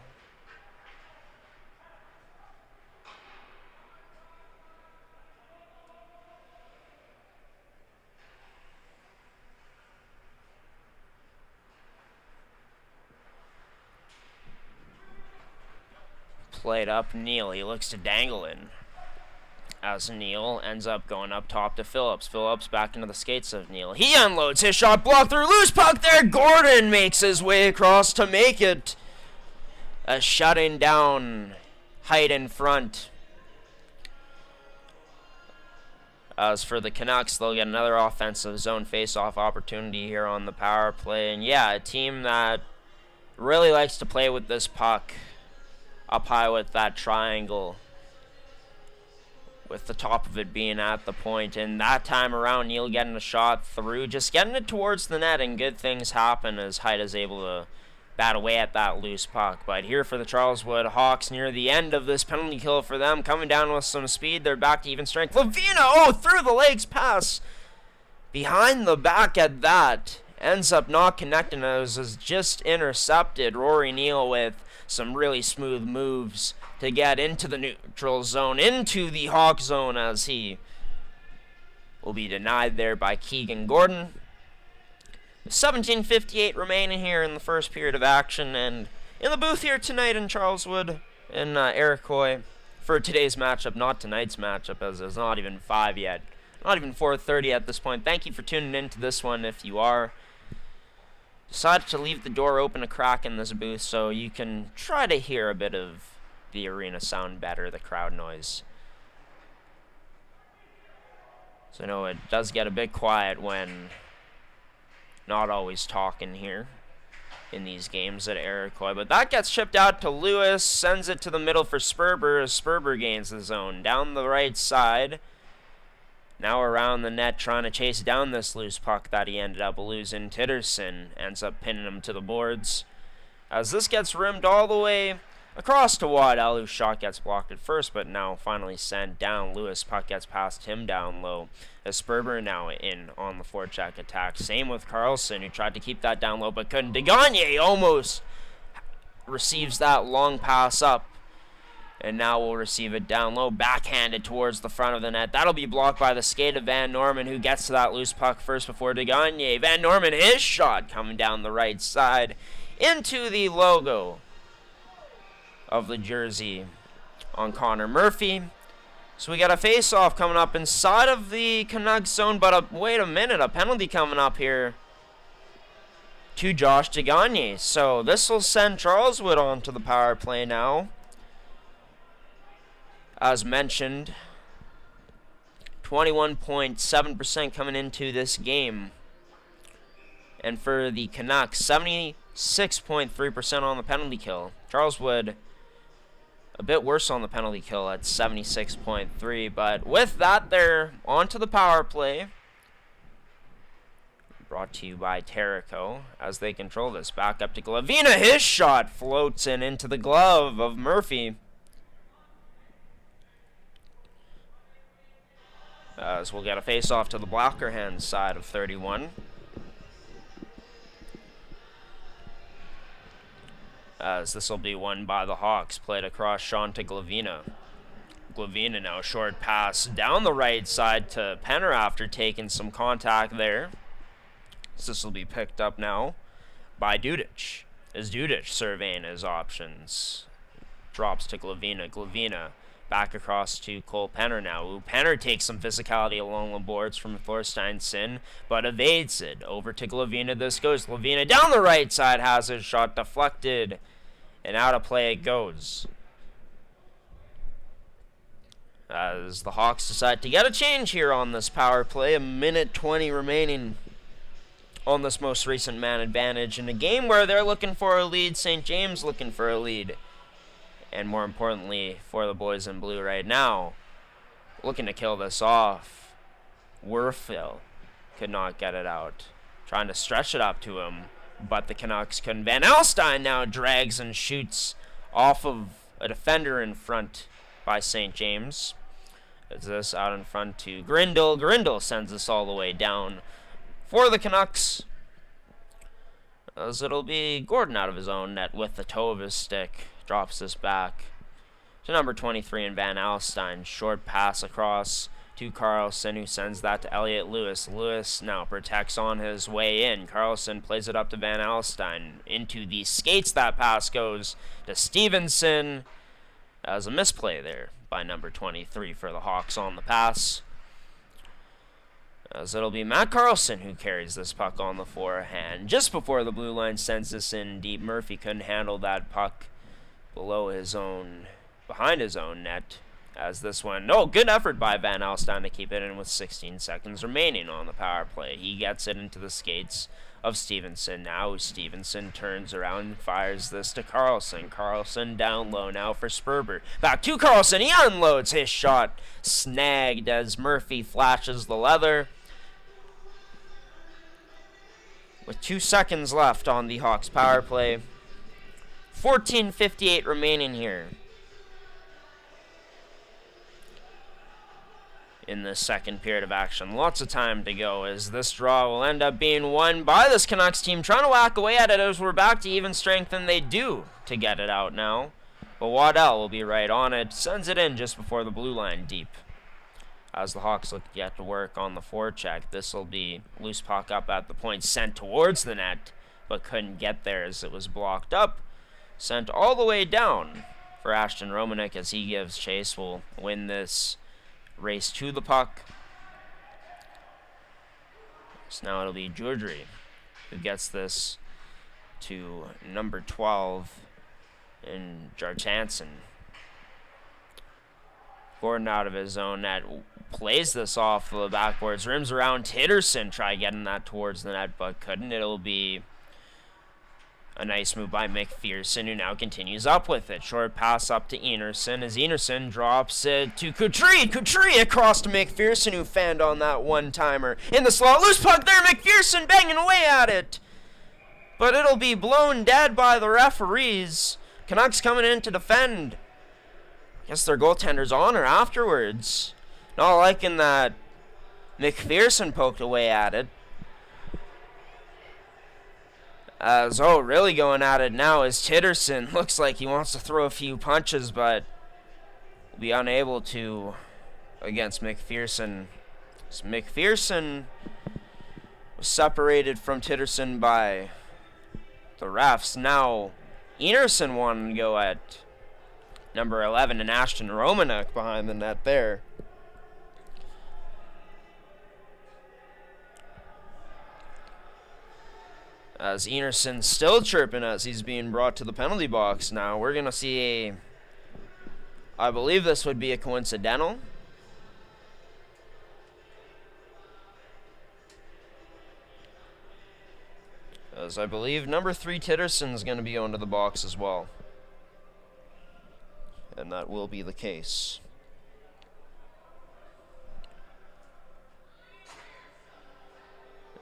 Played up Neal. He looks to dangle in. As Neal ends up going up top to Phillips. Phillips back into the skates of Neal. He unloads his shot, blocked through, loose puck there. Gordon makes his way across to make it. A shutting down height in front. As for the Canucks, they'll get another offensive zone face-off opportunity here on the power play. And yeah, a team that really likes to play with this puck up high with that triangle, with the top of it being at the point. And that time around, Neal getting a shot through, just getting it towards the net, and good things happen as Heidt is able to bat away at that loose puck. But here for the Charleswood Hawks, near the end of this penalty kill for them, coming down with some speed, they're back to even strength. Lavina, through the legs pass, behind the back at that, ends up not connecting, as is just intercepted. Rory Neal with some really smooth moves to get into the neutral zone, into the Hawk zone, as he will be denied there by Keegan Gordon. 17:58 remaining here in the first period of action, and in the booth here tonight in Charleswood, in Iroquois, for today's matchup, not tonight's matchup, as it's not even 5 yet, not even 4:30 at this point. Thank you for tuning in to this one. If you are, decided to leave the door open a crack in this booth so you can try to hear a bit of the arena sound better, the crowd noise. So I know it does get a bit quiet when not always talking here in these games at Iroquois. But that gets chipped out to Lewis, sends it to the middle for Sperber, as Sperber gains the zone. Down the right side, now around the net, trying to chase down this loose puck that he ended up losing. Titterson ends up pinning him to the boards, as this gets rimmed all the way across to Waddell, whose shot gets blocked at first, but now finally sent down. Lewis, puck gets past him down low, as Sperber now in on the forecheck attack. Same with Carlson, who tried to keep that down low but couldn't. Degagne almost receives that long pass up, and now will receive it down low, backhanded towards the front of the net. That'll be blocked by the skate of Van Norman, who gets to that loose puck first before Degagne. Van Norman, his shot coming down the right side into the logo of the jersey on Connor Murphy. So we got a face-off coming up inside of the Canucks zone, but wait a minute, a penalty coming up here to Josh Degagne. So this will send Charleswood on to the power play now. As mentioned, 21.7% coming into this game. And for the Canucks, 76.3% on the penalty kill. Charleswood a bit worse on the penalty kill at 76.3, but with that, they're on to the power play. Brought to you by Terrico as they control this. Back up to Glavina. His shot floats in into the glove of Murphy, as we'll get a face-off to the blocker hand side of 31. as this will be won by the Hawks. Played across Sean to Glavina. Glavina now short pass down the right side to Penner after taking some contact there. So this will be picked up now by Dudic. As Dudic surveying his options. Drops to Glavina. Glavina back across to Cole Penner now. Ooh, Penner takes some physicality along the boards from Thorsteinson, but evades it. Over to Glavina this goes. Glavina down the right side has his shot deflected, and out of play it goes. As the Hawks decide to get a change here on this power play. A minute 20 remaining on this most recent man advantage in a game where they're looking for a lead. St. James looking for a lead. And more importantly, for the boys in blue right now, looking to kill this off. Werfel could not get it out. Trying to stretch it up to him, but the Canucks couldn't. Van Alstyne now drags and shoots off of a defender in front by St. James. Is this out in front to Grindle. Grindle sends this all the way down for the Canucks, as it'll be Gordon out of his own net with the toe of his stick. Drops this back to number 23 in Van Alstyne. Short pass across to Carlson, who sends that to Elliott Lewis. Lewis now protects on his way in. Carlson plays it up to Van Alstyne. Into the skates that pass goes to Stevenson. As a misplay there by number 23 for the Hawks on the pass. As it'll be Matt Carlson who carries this puck on the forehand. Just before the blue line sends this in deep, Murphy couldn't handle that puck behind his own net. As this one, good effort by Van Alstyne to keep it in with 16 seconds remaining on the power play. He gets it into the skates of Stevenson. Now Stevenson turns around and fires this to Carlson. Carlson down low now for Sperber. Back to Carlson. He unloads his shot. Snagged as Murphy flashes the leather. With 2 seconds left on the Hawks power play. 14:58 remaining here in the second period of action. Lots of time to go, as this draw will end up being won by this Canucks team, trying to whack away at it as we're back to even strength, and they do to get it out now. But Waddell will be right on it, sends it in just before the blue line deep. As the Hawks look to get to work on the forecheck, this will be loose puck up at the point, sent towards the net, but couldn't get there as it was blocked up. Sent all the way down for Ashton Romanek as he gives chase. Will win this race to the puck. So now it'll be Georgie who gets this to number 12 in Jartanson. Gordon out of his own net plays this off the backboards, rims around Titterson, try getting that towards the net but couldn't. It'll be a nice move by McPherson, who now continues up with it. Short pass up to Enerson as Enerson drops it to Couturier. Couturier across to McPherson, who fanned on that one-timer. In the slot, loose puck there, McPherson banging away at it. But it'll be blown dead by the referees. Canucks coming in to defend. I guess their goaltender's on her afterwards. Not liking that McPherson poked away at it. As, really going at it now is Titterson. Looks like he wants to throw a few punches, but will be unable to against McPherson. So McPherson was separated from Titterson by the refs. Now, Enerson wanted to go at number 11 and Ashton Romanek behind the net there. As Enerson still chirping as he's being brought to the penalty box now. We're going to see I believe this would be a coincidental. As I believe number 3 Titterson's going to be going to the box as well. And that will be the case.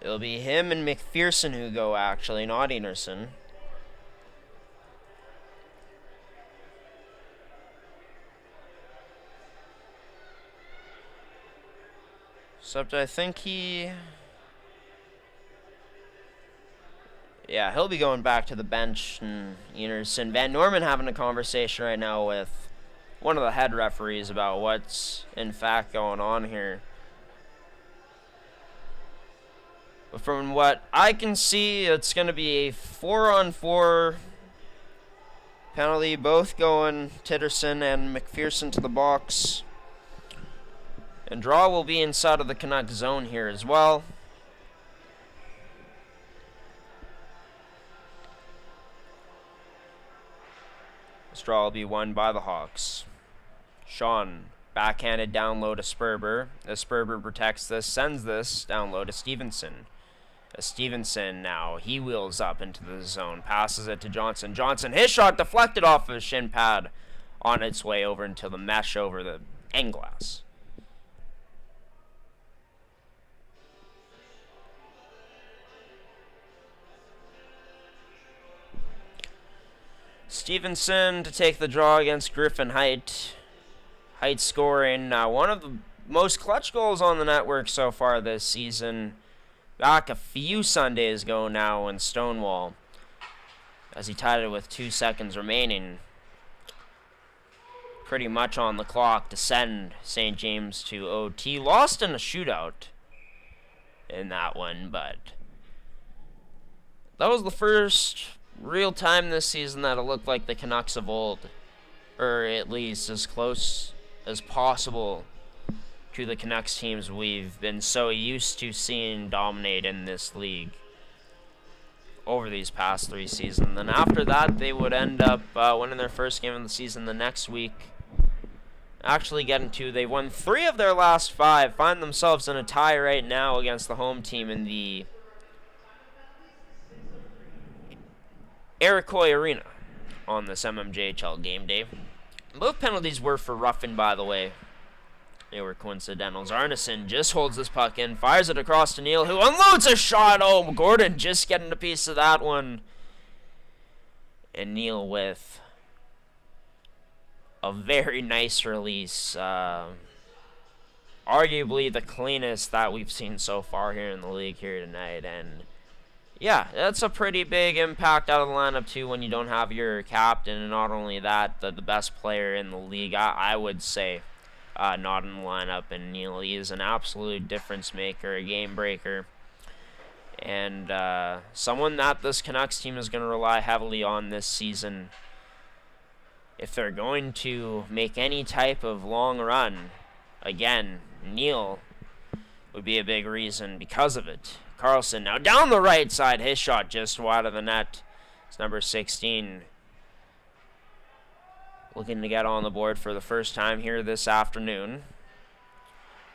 It'll be him and McPherson who go, actually, not Enerson. Except I think he... Yeah, he'll be going back to the bench. And Enerson, Van Norman having a conversation right now with one of the head referees about what's in fact going on here. But from what I can see, it's going to be a 4-on-4 penalty, both going Titterson and McPherson to the box. And draw will be inside of the Canucks zone here as well. This draw will be won by the Hawks. Sean, backhanded down low to Sperber. As Sperber protects this, sends this down low to Stevenson. As Stevenson now, he wheels up into the zone, passes it to Johnson. Johnson, his shot deflected off of his shin pad on its way over into the mesh over the end glass. Stevenson to take the draw against Griffin Height. Height scoring one of the most clutch goals on the network so far this season. Back a few Sundays ago now in Stonewall, as he tied it with 2 seconds remaining. Pretty much on the clock to send St. James to OT. Lost in a shootout in that one, but that was the first real time this season that it looked like the Canucks of old, or at least as close as possible to the Canucks teams we've been so used to seeing dominate in this league over these past 3 seasons. And after that, they would end up winning their first game of the season the next week. Actually getting to, they won 3 of their last 5, find themselves in a tie right now against the home team in the Iroquois Arena on this mmjhl game day. Both penalties were for roughing, by the way. They were coincidental. Arneson just holds this puck in, fires it across to Neal, who unloads a shot. Oh, Gordon just getting a piece of that one. And Neal with a very nice release. Arguably the cleanest that we've seen so far here in the league here tonight. And yeah, that's a pretty big impact out of the lineup too when you don't have your captain. And not only that, the best player in the league, I would say. Not in the lineup, and Neal, he is an absolute difference maker, a game breaker, and someone that this Canucks team is going to rely heavily on this season if they're going to make any type of long run. Again, Neal would be a big reason because of it. Carlson now down the right side, his shot just wide of the net. It's number 16. Looking to get on the board for the first time here this afternoon.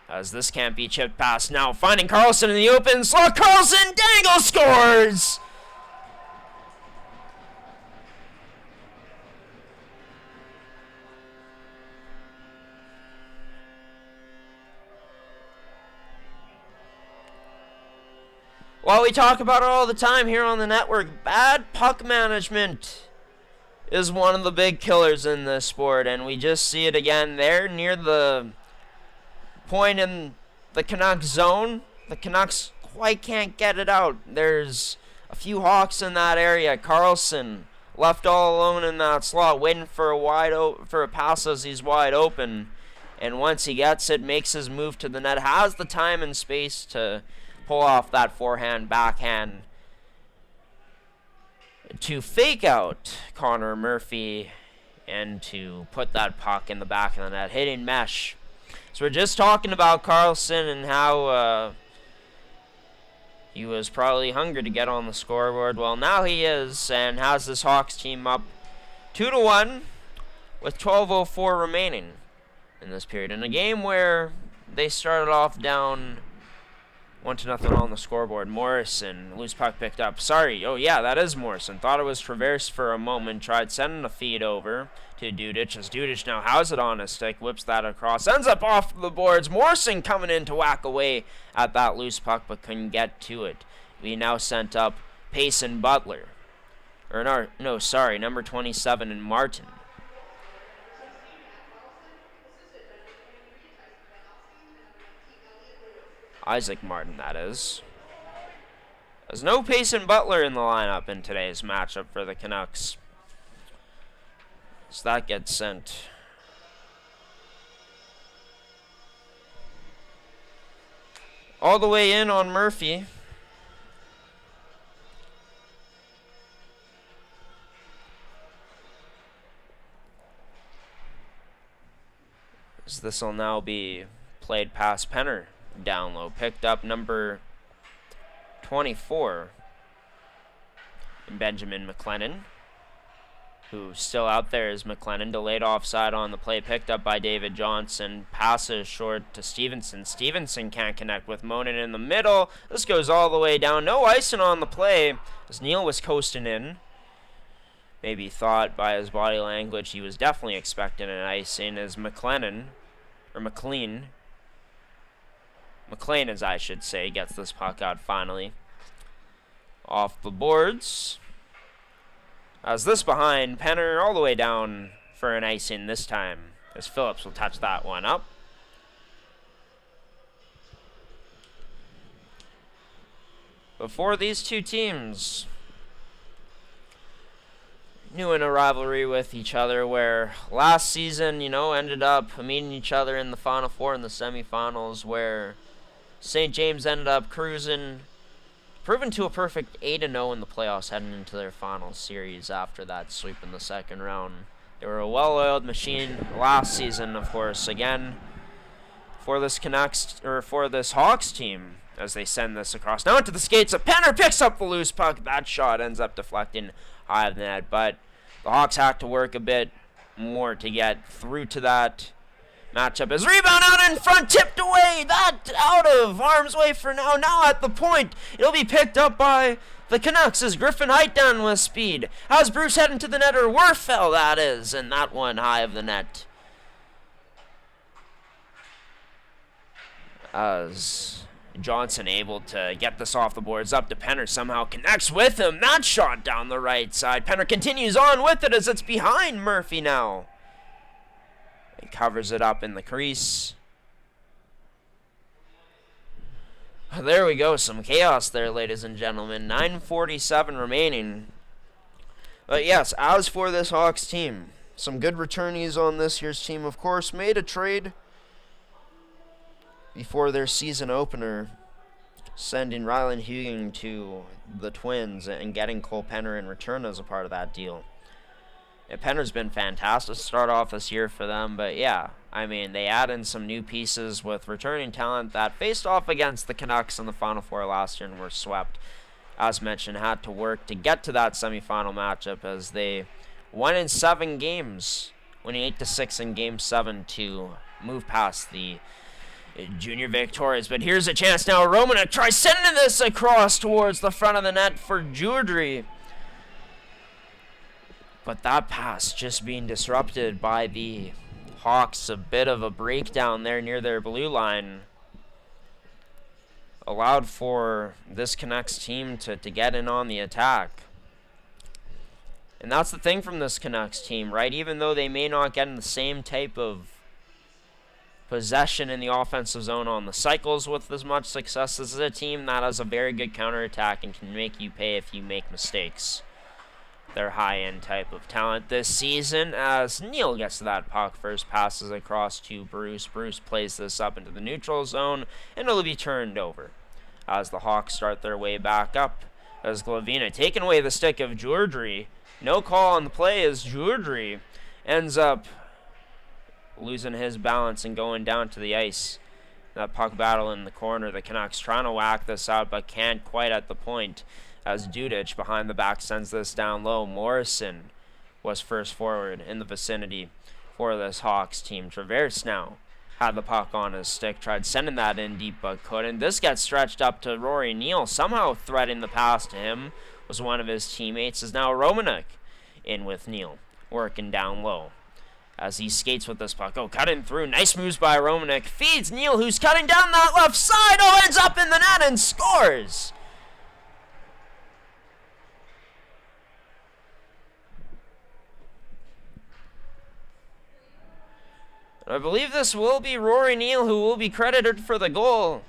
As this can't be chipped past now. Finding Carlson in the open slot. Carlson, Dangle scores! Well, we talk about it all the time here on the network. Bad puck management is one of the big killers in this sport, and we just see it again there near the point in the Canucks zone. The Canucks quite can't get it out. There's a few Hawks in that area. Carlson left all alone in that slot, waiting for a pass as he's wide open, and once he gets it, makes his move to the net, has the time and space to pull off that forehand, backhand to fake out Connor Murphy and to put that puck in the back of the net, hitting mesh. So we're just talking about Carlson and how he was probably hungry to get on the scoreboard. Well, now he is, and has this Hawks team up 2-1 with 12:04 remaining in this period. In a game where they started off down 1-0 on the scoreboard. Morrison, loose puck picked up. Sorry, oh yeah, that is Morrison. Thought it was Traverse for a moment. Tried sending a feed over to Dudich. As Dudich now has it on his stick, whips that across. Ends up off the boards. Morrison coming in to whack away at that loose puck, but couldn't get to it. We now sent up Payson Butler. Number 27 in Martin. Isaac Martin, that is. There's no Payson Butler in the lineup in today's matchup for the Canucks. So that gets sent. All the way in on Murphy. This will now be played past Penner. Down low. Picked up number 24. Benjamin McLennan. Who's still out there is McLennan. Delayed offside on the play. Picked up by David Johnson. Passes short to Stevenson. Stevenson can't connect with Monin in the middle. This goes all the way down. No icing on the play as Neal was coasting in. Maybe thought by his body language he was definitely expecting an icing as McLennan, or McLean, as I should say, gets this puck out finally. Off the boards. As this behind, Penner all the way down for an icing this time, as Phillips will touch that one up. Before these two teams knew in a rivalry with each other where last season, ended up meeting each other in the Final Four in the semifinals where St. James ended up cruising, proven to a perfect 8-0 in the playoffs heading into their final series after that sweep in the second round. They were a well-oiled machine last season, of course, again, for this Hawks team as they send this across. Now into the skates of Penner, picks up the loose puck. That shot ends up deflecting high of the net, but the Hawks have to work a bit more to get through to that matchup. As rebound out in front, tipped away. That out of harm's way for now. Now at the point, it'll be picked up by the Canucks as Griffin Height down with speed. How's Bruce heading to the net, or Werfel that is, and that one high of the net. As Johnson able to get this off the boards, up to Penner, somehow connects with him. That shot down the right side. Penner continues on with it as it's behind Murphy now. And covers it up in the crease. There we go, some chaos there, ladies and gentlemen. 9:47 remaining. But yes, as for this Hawks team, some good returnees on this year's team, of course. Made a trade before their season opener, sending Rylan Hugin to the Twins and getting Cole Penner in return as a part of that deal. And Penner's been fantastic to start off this year for them, but yeah, I mean, they add in some new pieces with returning talent that faced off against the Canucks in the Final Four last year and were swept. As mentioned, had to work to get to that semifinal matchup as they won in 7 games, winning 8-6 in Game 7 to move past the junior victorious. But here's a chance now. Romanek tries sending this across towards the front of the net for Jewdry. But that pass just being disrupted by the Hawks. A bit of a breakdown there near their blue line allowed for this Canucks team to get in on the attack. And that's the thing from this Canucks team, right? Even though they may not get in the same type of possession in the offensive zone on the cycles with as much success, this is a team that has a very good counterattack and can make you pay if you make mistakes. Their high-end type of talent this season as Neal gets to that puck first, passes across to Bruce. Bruce plays this up into the neutral zone, and it'll be turned over as the Hawks start their way back up as Glavina taking away the stick of Jewdry. No call on the play as Jewdry ends up losing his balance and going down to the ice. That puck battle in the corner, the Canucks trying to whack this out but can't quite at the point as Dudich behind the back sends this down low. Morrison was first forward in the vicinity for this Hawks team. Traverse now had the puck on his stick, tried sending that in deep but couldn't. This gets stretched up to Rory Neal, somehow threading the pass to him was one of his teammates. Is now Romanek in with Neal, working down low as he skates with this puck. Oh, cutting through. Nice moves by Romanek. Feeds Neal, who's cutting down that left side. Oh, ends up in the net and scores. I believe this will be Rory Neal who will be credited for the goal.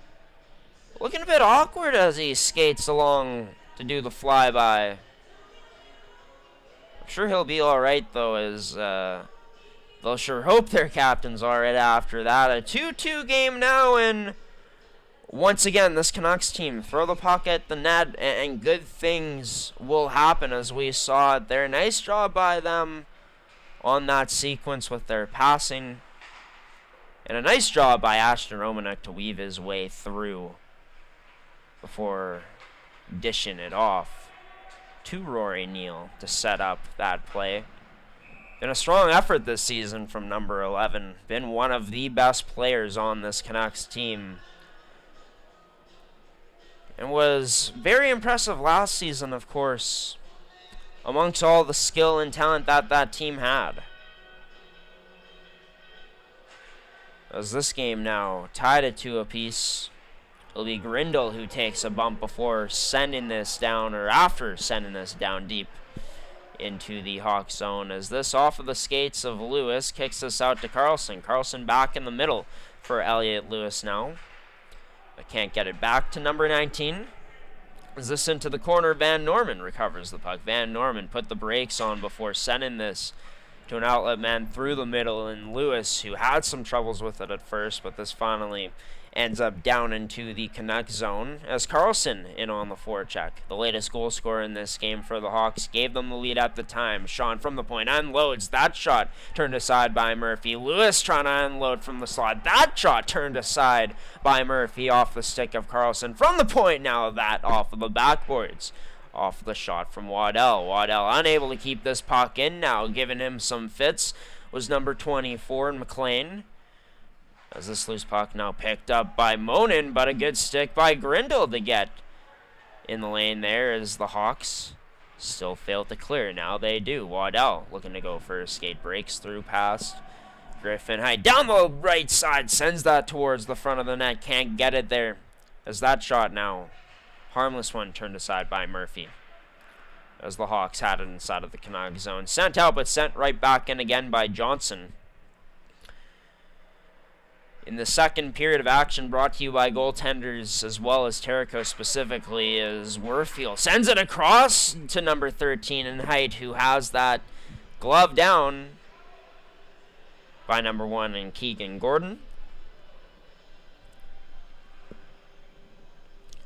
looking a bit awkward as he skates along to do the flyby. I'm sure he'll be alright, though, as they'll sure hope their captain's alright after that. A 2-2 game now, and once again, this Canucks team throw the puck at the net, and good things will happen, as we saw it there. Nice job by them on that sequence with their passing. And a nice job by Ashton Romanek to weave his way through before dishing it off to Rory Neal to set up that play. Been a strong effort this season from number 11. Been one of the best players on this Canucks team. And was very impressive last season, of course, amongst all the skill and talent that team had. As this game now tied at 2 apiece, it'll be Grindle who takes a bump before sending this down, or after sending this down deep into the Hawk zone, as this off of the skates of Lewis kicks this out to Carlson. Carlson back in the middle for Elliot Lewis now. I can't get it back to number 19. Is this into the corner? Van Norman recovers the puck. Van Norman put the brakes on before sending this to an outlet man through the middle, and Lewis, who had some troubles with it at first, but this finally ends up down into the Canucks zone as Carlson in on the forecheck. The latest goal scorer in this game for the Hawks, gave them the lead at the time. Sean from the point unloads. That shot turned aside by Murphy. Lewis trying to unload from the slot. That shot turned aside by Murphy off the stick of Carlson. From the point now, that off of the backboards. Off the shot from Waddell. Waddell unable to keep this puck in now. Giving him some fits was number 24, McLean. As this loose puck now picked up by Monin, but a good stick by Grindle to get in the lane there, as the Hawks still fail to clear. Now they do. Waddell looking to go for a skate, breaks through past Griffin. High down the right side, sends that towards the front of the net. Can't get it there, as that shot now, harmless one, turned aside by Murphy, as the Hawks had it inside of the Canucks zone. Sent out, but sent right back in again by Johnson. In the second period of action, brought to you by goaltenders as well as Terrico specifically, as Warfield sends it across to number 13 in height, who has that glove down by number 1 in Keegan Gordon.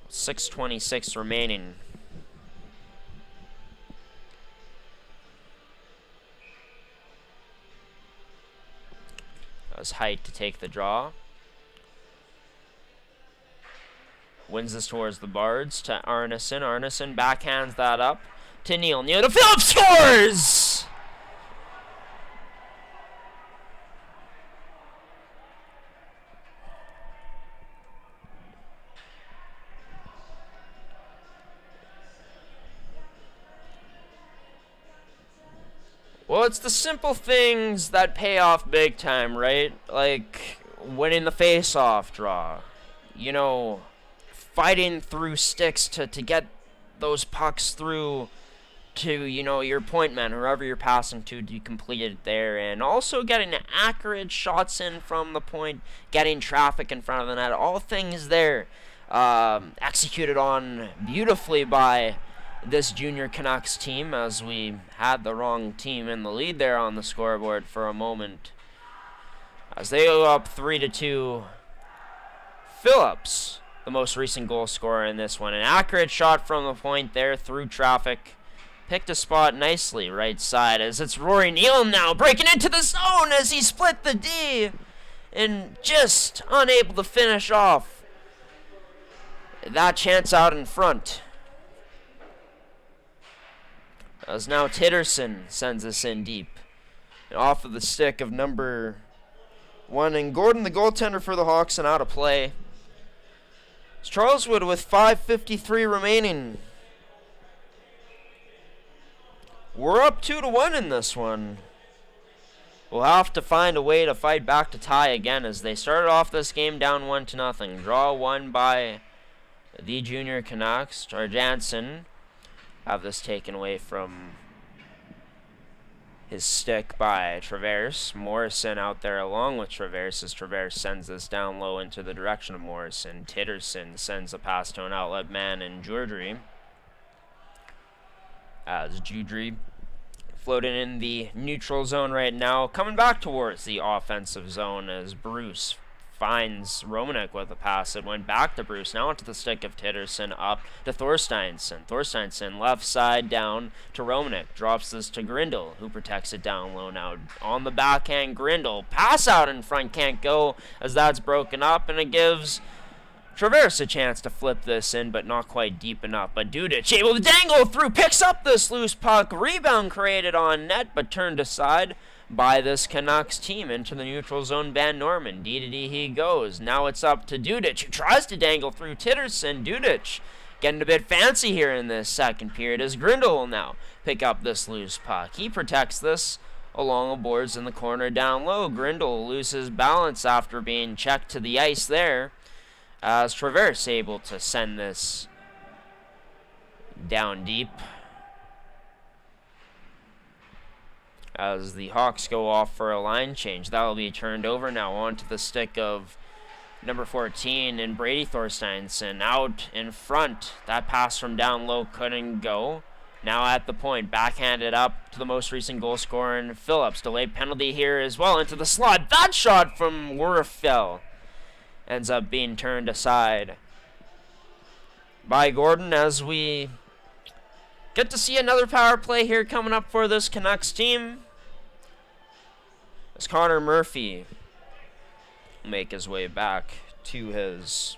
6:26 remaining. That was Height to take the draw. Wins this towards the Bards to Arneson. Arneson backhands that up to Neal. Neal to Phillips, scores! Well, it's the simple things that pay off big time, right? Like winning the face-off draw. You know, fighting through sticks to get those pucks through to, you know, your point man, whoever you're passing to complete it there. And also getting accurate shots in from the point, getting traffic in front of the net. All things there executed on beautifully by this junior Canucks team, as we had the wrong team in the lead there on the scoreboard for a moment. As they go up 3-2, Phillips, the most recent goal scorer in this one. An accurate shot from the point there through traffic. Picked a spot nicely right side, as it's Rory Neal now breaking into the zone as he split the D and just unable to finish off that chance out in front. As now Titterson sends this in deep. And off of the stick of number 1. And Gordon, the goaltender for the Hawks, and out of play. It's Charleswood with 5:53 remaining. We're up 2-1 in this one. We'll have to find a way to fight back to tie again, as they started off this game down 1-0. Draw won by the junior Canucks. Jarjansen have this taken away from his stick by Traverse. Morrison out there along with Traverse as Traverse sends this down low into the direction of Morrison. Titterson sends a pass to an outlet man in Judry. As Judry floating in the neutral zone right now, coming back towards the offensive zone as Bruce finds Romanek with a pass. It went back to Bruce, now onto the stick of Titterson, up to Thorsteinsson. Thorsteinsson left side down to Romanek, drops this to Grindle, who protects it down low now. On the backhand, Grindle, pass out in front, can't go as that's broken up, and it gives Traverse a chance to flip this in, but not quite deep enough. But Dudic able to dangle through, picks up this loose puck, rebound created on net, but turned aside by this Canucks team into the neutral zone. Van Norman, D-to-D he goes. Now it's up to Dudic, who tries to dangle through Titterson. Dudic getting a bit fancy here in this second period as Grindle will now pick up this loose puck. He protects this along the boards in the corner down low. Grindle loses balance after being checked to the ice there, as Traverse able to send this down deep. As the Hawks go off for a line change, that will be turned over now onto the stick of number 14 and Brady Thorsteinsson out in front. That pass from down low couldn't go. Now at the point, backhanded up to the most recent goal scorer in Phillips. Delayed penalty here as well into the slot. That shot from Werfel ends up being turned aside by Gordon as we get to see another power play here coming up for this Canucks team, as Connor Murphy make his way back to his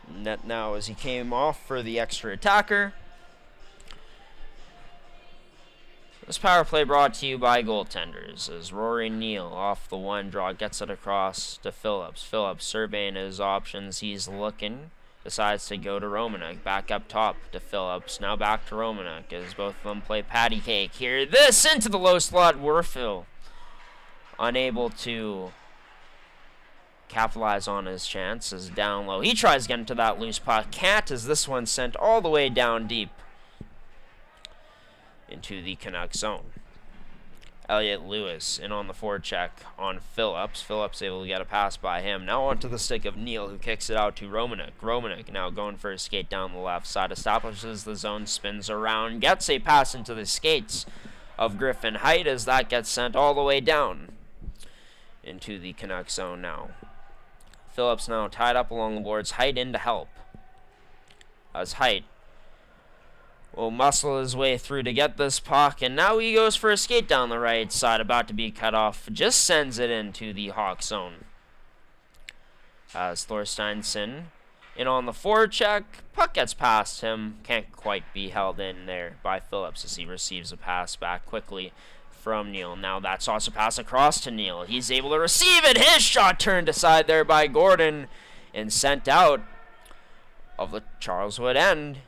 net now as he came off for the extra attacker. This power play brought to you by goaltenders as Rory Neal off the one draw gets it across to Phillips. Phillips surveying his options. He's looking. Decides to go to Romanek. Back up top to Phillips. Now back to Romanek as both of them play patty cake here. This into the low slot. Werfel unable to capitalize on his chances down low. He tries getting to that loose puck. Can't as this one sent all the way down deep into the Canucks zone. Elliott Lewis in on the forecheck on Phillips. Phillips able to get a pass by him. Now onto the stick of Neal, who kicks it out to Romanek. Romanek now going for a skate down the left side. Establishes the zone, spins around, gets a pass into the skates of Griffin Height as that gets sent all the way down into the Canucks zone now. Phillips now tied up along the boards. Height in to help. As Height will muscle his way through to get this puck, and now he goes for a skate down the right side, about to be cut off. Just sends it into the Hawk zone. As Thorsteinsson in on the forecheck, puck gets past him, can't quite be held in there by Phillips as he receives a pass back quickly from Neal. Now that's also pass across to Neal. He's able to receive it. His shot turned aside there by Gordon and sent out of the Charleswood end,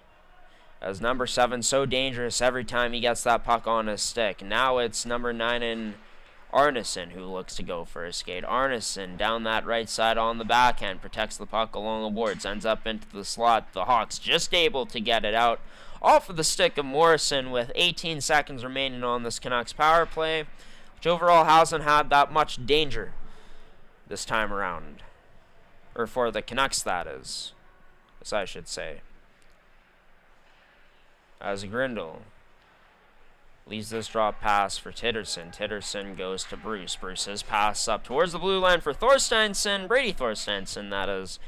as number 7 so dangerous every time he gets that puck on his stick. Now it's number 9 in Arneson who looks to go for a skate. Arneson down that right side on the backhand, protects the puck along the boards, ends up into the slot. The Hawks just able to get it out off of the stick of Morrison with 18 seconds remaining on this Canucks power play, which overall hasn't had that much danger this time around. Or for the Canucks, that is, as I should say. As Grindle leaves this drop pass for Titterson. Titterson goes to Bruce. Bruce's pass up towards the blue line for Thorsteinsson. Brady Thorsteinsson, that is.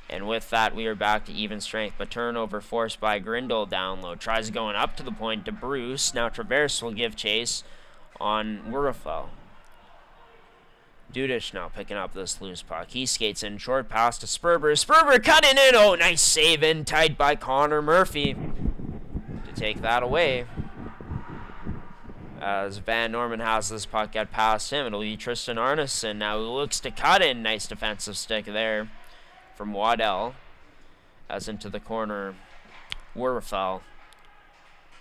And with that, we are back to even strength. But turnover forced by Grindle down low. Tries going up to the point to Bruce. Now Traverse will give chase on Werfel. Dudic now picking up this loose puck. He skates in, short pass to Sperber. Sperber cutting in. Oh, nice save in tight by Connor Murphy to take that away. As Van Norman has this puck get past him, it'll be Tristan Arneson now who looks to cut in. Nice defensive stick there from Waddell. As into the corner, Werfel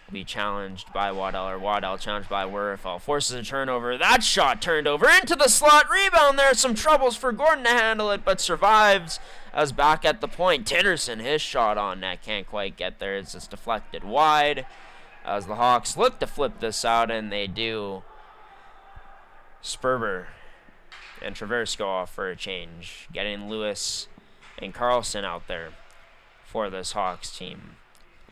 will be challenged by Waddell, or Waddell challenged by Werfel. Forces a turnover. That shot turned over into the slot. Rebound there. Some troubles for Gordon to handle it, but survives. As back at the point, Titterson, his shot on net, can't quite get there. It's just deflected wide. as the Hawks look to flip this out, and they do. Sperber and Travers go off for a change, getting Lewis and Carlson out there for this Hawks team.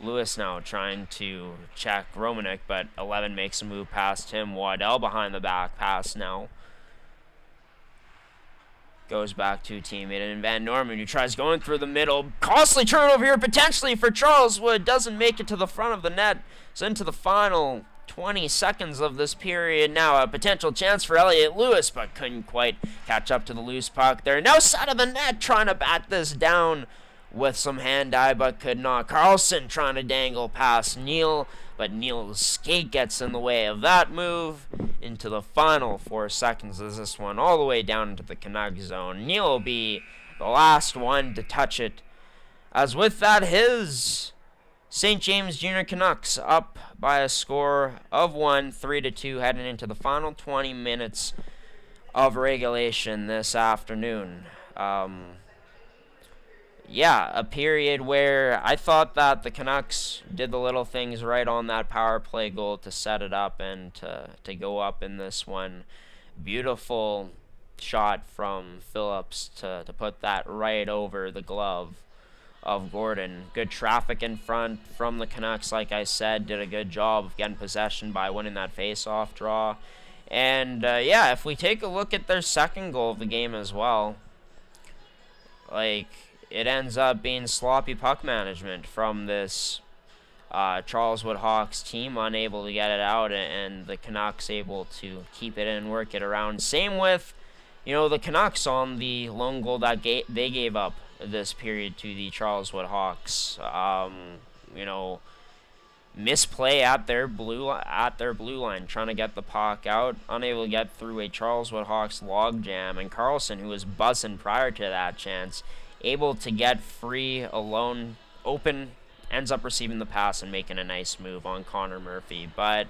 Lewis now trying to check Romanek, but 11 makes a move past him. Waddell behind the back pass now. Goes back to teammate and Van Norman, who tries going through the middle. Costly turnover here potentially for Charles Wood. Doesn't make it to the front of the net. It's into the final 20 seconds of this period now. A potential chance for Elliot Lewis, but couldn't quite catch up to the loose puck there. Now side of the net, trying to bat this down with some hand-eye, but could not. Carlson trying to dangle past Neal, but Neal's skate gets in the way of that move. Into the final 4 seconds as this one all the way down into the Canucks zone. Neal will be the last one to touch it. As with that, his St. James Junior Canucks up by a score of 1, 3-2, heading into the final 20 minutes of regulation this afternoon. Yeah, a period where I thought that the Canucks did the little things right on that power play goal to set it up and to go up in this one. Beautiful shot from Phillips to put that right over the glove of Gordon. Good traffic in front from the Canucks, like I said. Did a good job of getting possession by winning that face-off draw. And, yeah, if we take a look at their second goal of the game as well, like, it ends up being sloppy puck management from this Charles Wood Hawks team, unable to get it out, and the Canucks able to keep it in and work it around. Same with, the Canucks on the lone goal that they gave up this period to the Charles Wood Hawks. Misplay at their blue line, trying to get the puck out, unable to get through a Charles Wood Hawks logjam, and Carlson, who was buzzing prior to that chance, able to get free, alone, open, ends up receiving the pass and making a nice move on Connor Murphy. But,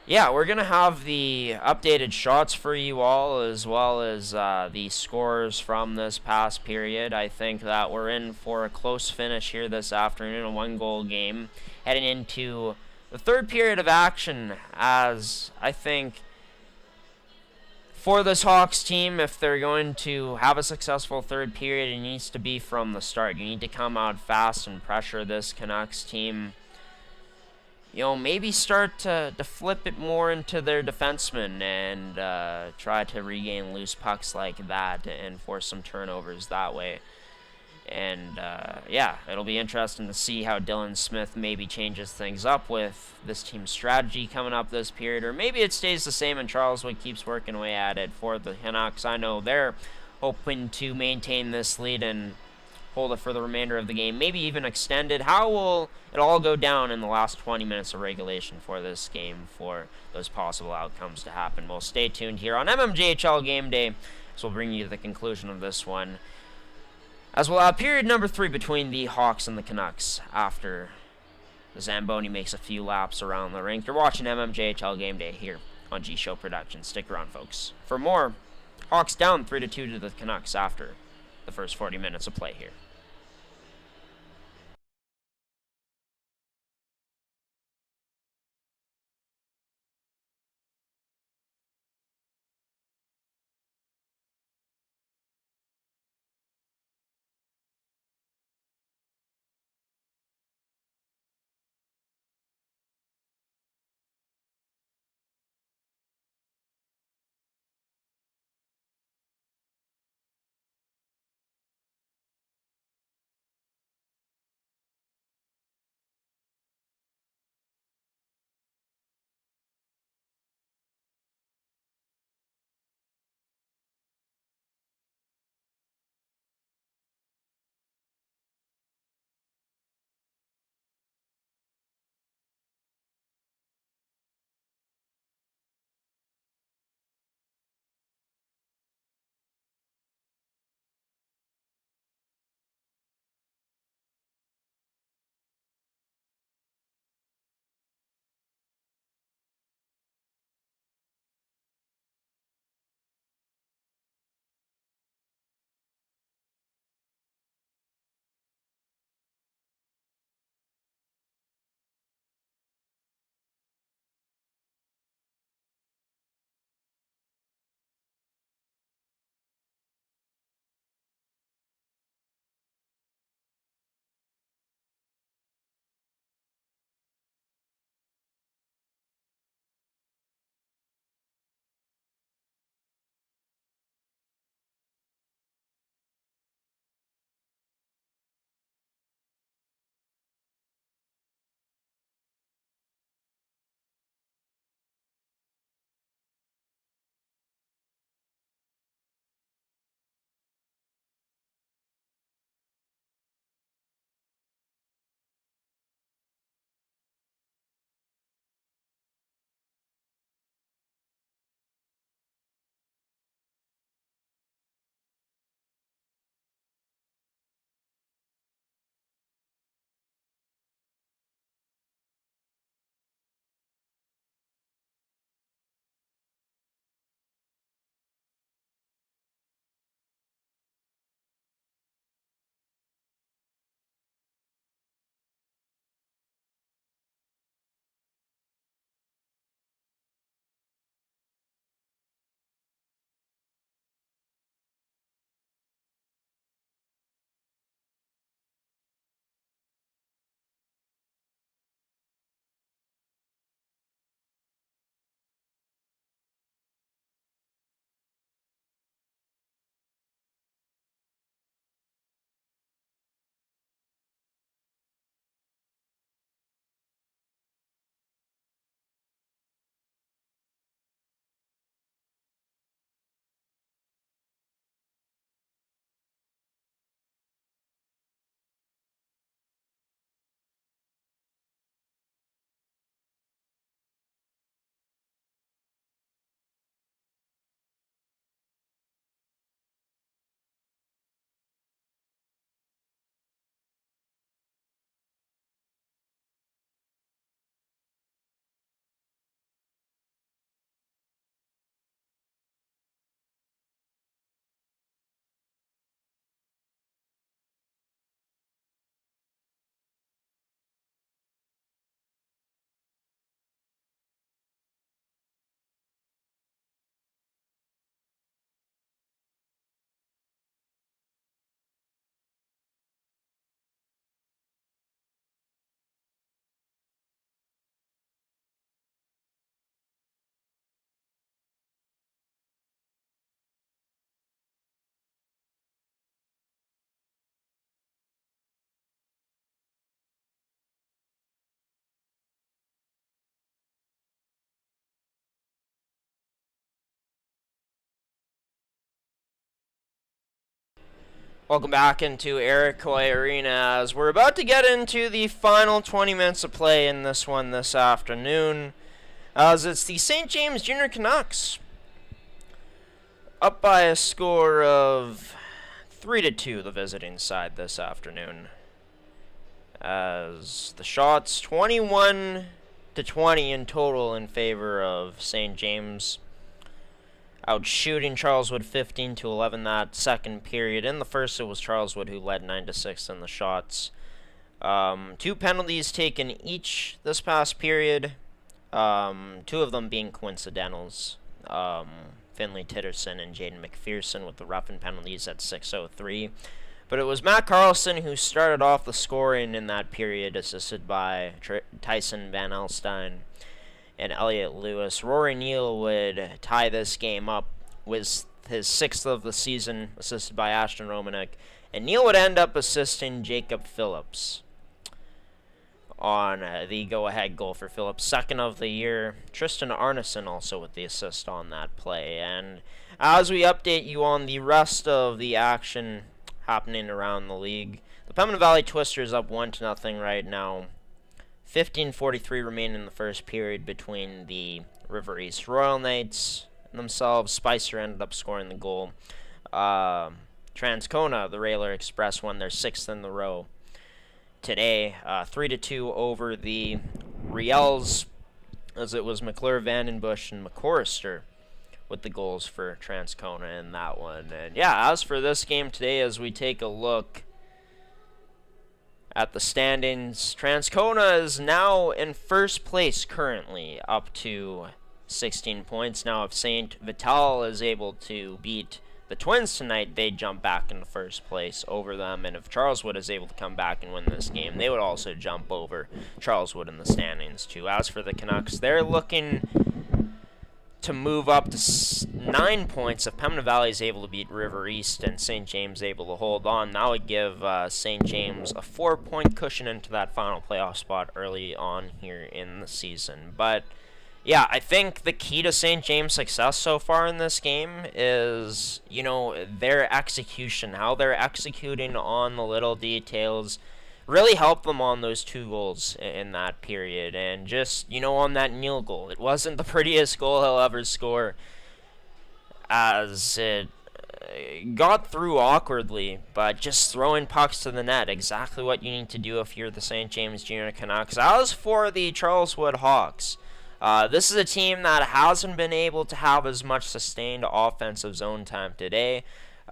yeah, we're going to have the updated shots for you all, as well as the scores from this past period. I think that we're in for a close finish here this afternoon, a 1-goal game, heading into the third period of action, as I think for this Hawks team, if they're going to have a successful third period, it needs to be from the start. You need to come out fast and pressure this Canucks team. Maybe start to flip it more into their defensemen and try to regain loose pucks like that and force some turnovers that way. And, yeah, it'll be interesting to see how Dylan Smith maybe changes things up with this team's strategy coming up this period. Or maybe it stays the same and Charles Wood keeps working away at it for the Canucks. I know they're hoping to maintain this lead and hold it for the remainder of the game, maybe even extend it. How will it all go down in the last 20 minutes of regulation for this game for those possible outcomes to happen? Well, stay tuned here on MMJHL Game Day, so we'll bring you to the conclusion of this one, as we'll have period number 3 between the Hawks and the Canucks after the Zamboni makes a few laps around the rink. You're watching MMJHL Game Day here on G Show Productions. Stick around, folks, for more. Hawks down 3-2 to the Canucks after the first 40 minutes of play here. Welcome back into Iroquois Arena as we're about to get into the final 20 minutes of play in this one this afternoon, as it's the St. James Junior Canucks up by a score of 3-2, the visiting side this afternoon, as the shots 21-20 in total in favor of St. James, out shooting Charleswood 15-11 that second period. In the first, it was Charleswood who led 9-6 in the shots. 2 penalties taken each this past period, 2 of them being coincidentals. Finley Titterson and Jaden McPherson with the roughing penalties at 6:03. But it was Matt Carlson who started off the scoring in that period, assisted by Tyson Van Alstyne and Elliot Lewis. Rory Neal would tie this game up with his 6th of the season, assisted by Ashton Romanek. And Neal would end up assisting Jacob Phillips on the go-ahead goal for Phillips, 2nd of the year. Tristan Arneson also with the assist on that play. And as we update you on the rest of the action happening around the league, the Pembina Valley Twisters up 1-0 right now. 15:43 remaining in the first period between the River East Royal Knights and themselves. Spicer ended up scoring the goal. Transcona, the Railer Express, won their 6th in the row today, 3-2 over the Riels, as it was McClure, Vandenbush, and McCorrister with the goals for Transcona in that one. And yeah, as for this game today, as we take a look at the standings, Transcona is now in first place currently, up to 16 points. Now, if St. Vital is able to beat the Twins tonight, they jump back into first place over them. And if Charleswood is able to come back and win this game, they would also jump over Charleswood in the standings too. As for the Canucks, they're looking to move up to 9 points. If Pembina Valley is able to beat River East and St. James able to hold on, that would give St. James a 4-point cushion into that final playoff spot early on here in the season. But yeah, I think the key to St. James' success so far in this game is, their execution, how they're executing on the little details. Really helped them on those 2 goals in that period. And just, on that Neal goal, it wasn't the prettiest goal he'll ever score, as it got through awkwardly, but just throwing pucks to the net, exactly what you need to do if you're the St. James Junior Canucks. As for the Charleswood Hawks, this is a team that hasn't been able to have as much sustained offensive zone time today.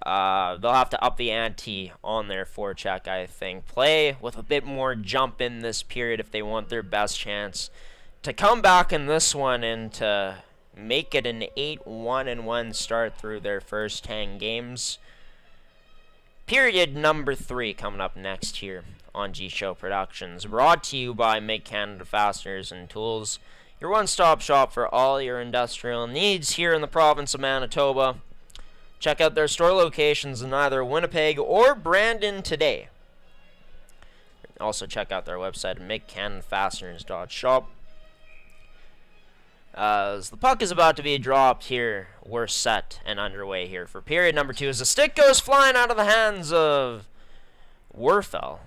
They'll have to up the ante on their forecheck, I think. Play with a bit more jump in this period if they want their best chance to come back in this one and to make it an 8-1-1 start through their first 10 games. Period number 3 coming up next here on G-Show Productions. Brought to you by Make Canada Fasteners and Tools, your one-stop shop for all your industrial needs here in the province of Manitoba. Check out their store locations in either Winnipeg or Brandon today. Also check out their website at makecanonfasteners.shop. As the puck is about to be dropped here, we're set and underway here for period number 2 as the stick goes flying out of the hands of Werfel.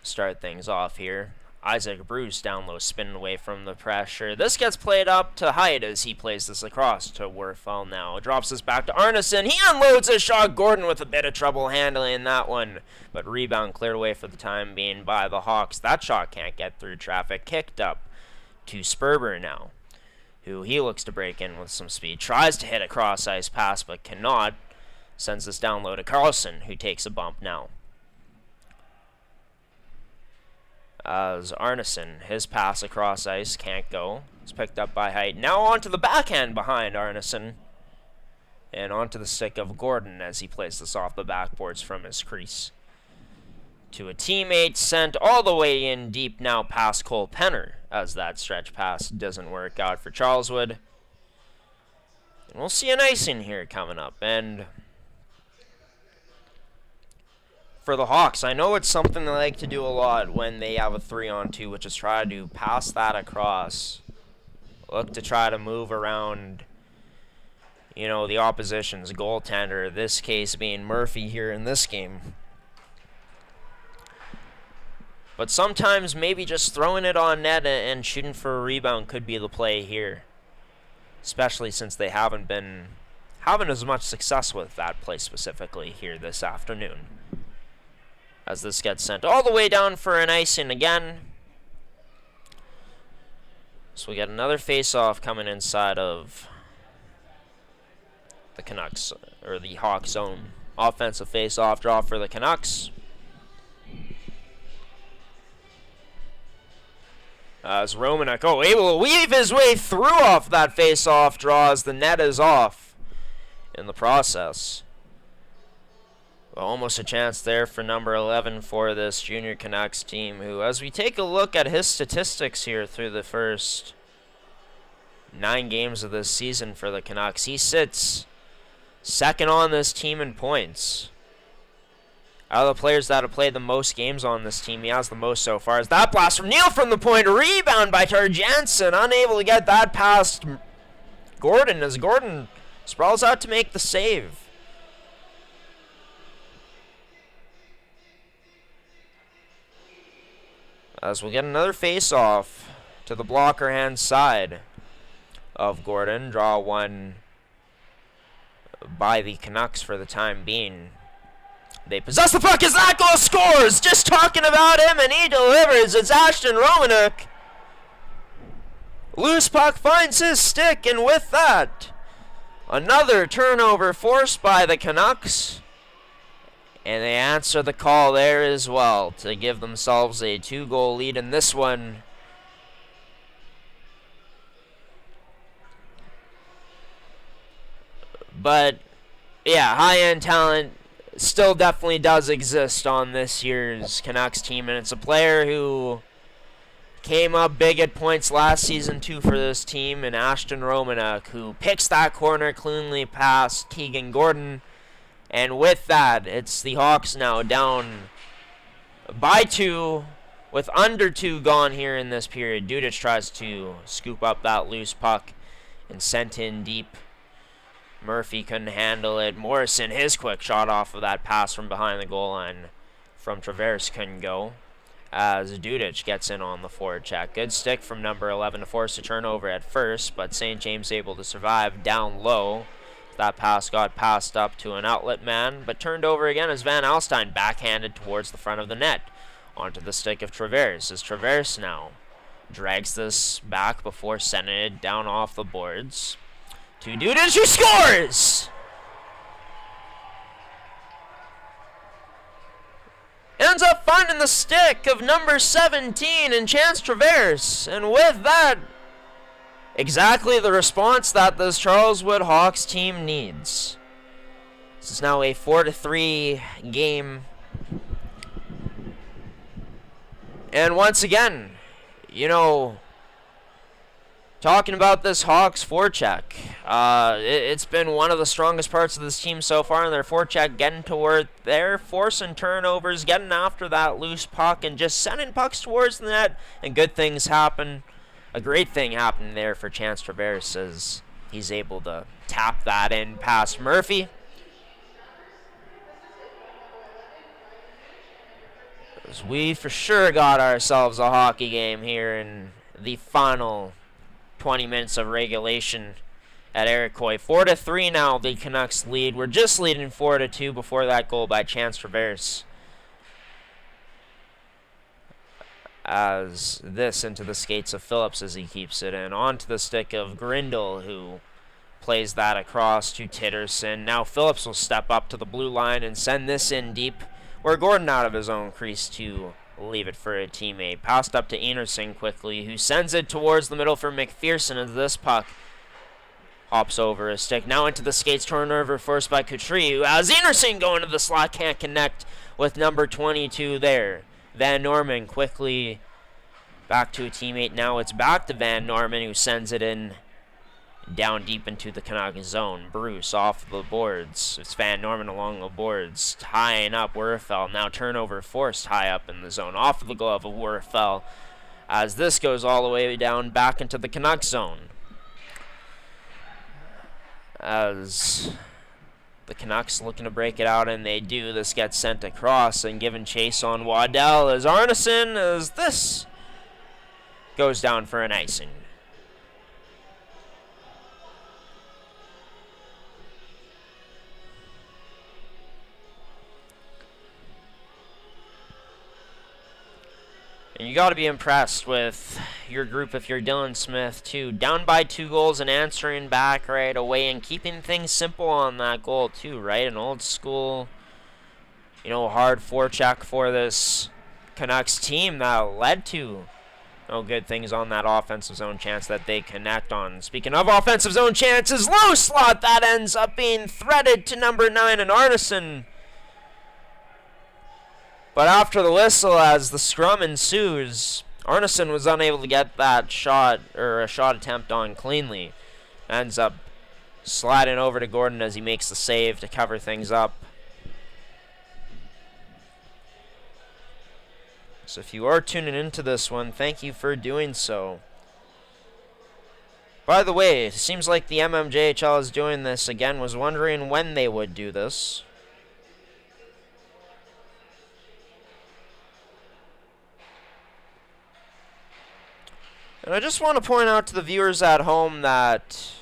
Start things off here. Isaac Bruce down low, spinning away from the pressure. This gets played up to Haidt as he plays this across to Werfel now. Drops this back to Arneson. He unloads a shot. Gordon with a bit of trouble handling that one. But rebound cleared away for the time being by the Hawks. That shot can't get through traffic. Kicked up to Sperber now, who he looks to break in with some speed. Tries to hit a cross-ice pass but cannot. Sends this down low to Carlson, who takes a bump now. As Arneson, his pass across ice can't go. It's picked up by Haidt. Now onto the backhand behind Arneson. And onto the stick of Gordon as he plays this off the backboards from his crease to a teammate, sent all the way in deep now past Cole Penner, as that stretch pass doesn't work out for Charleswood. And we'll see an icing here coming up. And for the Hawks, I know it's something they like to do a lot when they have a 3-on-2, which is try to pass that across. Look to try to move around the opposition's goaltender, this case being Murphy here in this game. But sometimes maybe just throwing it on net and shooting for a rebound could be the play here, especially since they haven't been having as much success with that play specifically here this afternoon. As this gets sent all the way down for an icing again. So we got another face-off coming inside of the Canucks, or the Hawks' zone. Offensive face-off draw for the Canucks. As Romanek, able to weave his way through off that face-off draw as the net is off in the process. Almost a chance there for number 11 for this junior Canucks team, who, as we take a look at his statistics here through the first 9 games of this season for the Canucks, he sits second on this team in points. Out of the players that have played the most games on this team, he has the most so far. As that blast from Neal from the point, rebound by Tarjanson, unable to get that past Gordon, as Gordon sprawls out to make the save. As we'll get another face-off to the blocker hand side of Gordon. Draw one by the Canucks for the time being. They possess the puck as that goal scores! Just talking about him, and he delivers. It's Ashton Romanek. Loose puck finds his stick, and with that, another turnover forced by the Canucks. And they answer the call there as well to give themselves a 2-goal lead in this one. But, yeah, high-end talent still definitely does exist on this year's Canucks team. And it's a player who came up big at points last season, too, for this team. And Ashton Romanek, who picks that corner cleanly past Keegan Gordon. And with that, it's the Hawks now down by 2 with under 2 gone here in this period. Dudic tries to scoop up that loose puck and sent in deep. Murphy couldn't handle it. Morrison, his quick shot off of that pass from behind the goal line from Traverse couldn't go. As Dudic gets in on the forward check. Good stick from number 11 to force a turnover at first, but St. James able to survive down low. That pass got passed up to an outlet man, but turned over again as Van Alstyne backhanded towards the front of the net. Onto the stick of Traverse, as Traverse now drags this back before sending it down off the boards. To Dudic, who scores! Ends up finding the stick of number 17 in Chance Traverse, and with that, exactly the response that this Charleswood Hawks team needs. This is now a 4-3 game. And once again, talking about this Hawks forecheck, it's been one of the strongest parts of this team so far in their forecheck, getting toward there, forcing turnovers, getting after that loose puck, and just sending pucks towards the net, and good things happen. A great thing happened there for Chance Traverse as he's able to tap that in past Murphy. As we for sure got ourselves a hockey game here in the final 20 minutes of regulation at Iroquois. 4-3 now, the Canucks lead. We're just leading 4-2 before that goal by Chance Traverse. As this into the skates of Phillips as he keeps it in. Onto the stick of Grindle, who plays that across to Titterson. Now Phillips will step up to the blue line and send this in deep, where Gordon out of his own crease to leave it for a teammate. Passed up to Enerson quickly, who sends it towards the middle for McPherson as this puck hops over his stick. Now into the skates, turnover forced by Coutrie, who has Enerson going to the slot, can't connect with number 22 there. Van Norman quickly back to a teammate. Now it's back to Van Norman, who sends it in down deep into the Canucks zone. Bruce off the boards. It's Van Norman along the boards, tying up Werfel. Now turnover forced high up in the zone, off of the glove of Werfel, as this goes all the way down back into the Canucks zone. as the Canucks looking to break it out, and they do. This gets sent across and given chase on Waddell as Arneson, as this goes down for an icing. And you got to be impressed with your group if you're Dylan Smith, too. Down by 2 goals and answering back right away and keeping things simple on that goal, too, right? An old school, hard forecheck for this Canucks team that led to good things on that offensive zone chance that they connect on. Speaking of offensive zone chances, low slot that ends up being threaded to number 9 and Arneson. But after the whistle, as the scrum ensues, Arneson was unable to get that shot, or a shot attempt on cleanly. Ends up sliding over to Gordon as he makes the save to cover things up. So if you are tuning into this one, thank you for doing so. By the way, it seems like the mmjhl is doing this again. Was wondering when they would do this. And I just want to point out to the viewers at home that,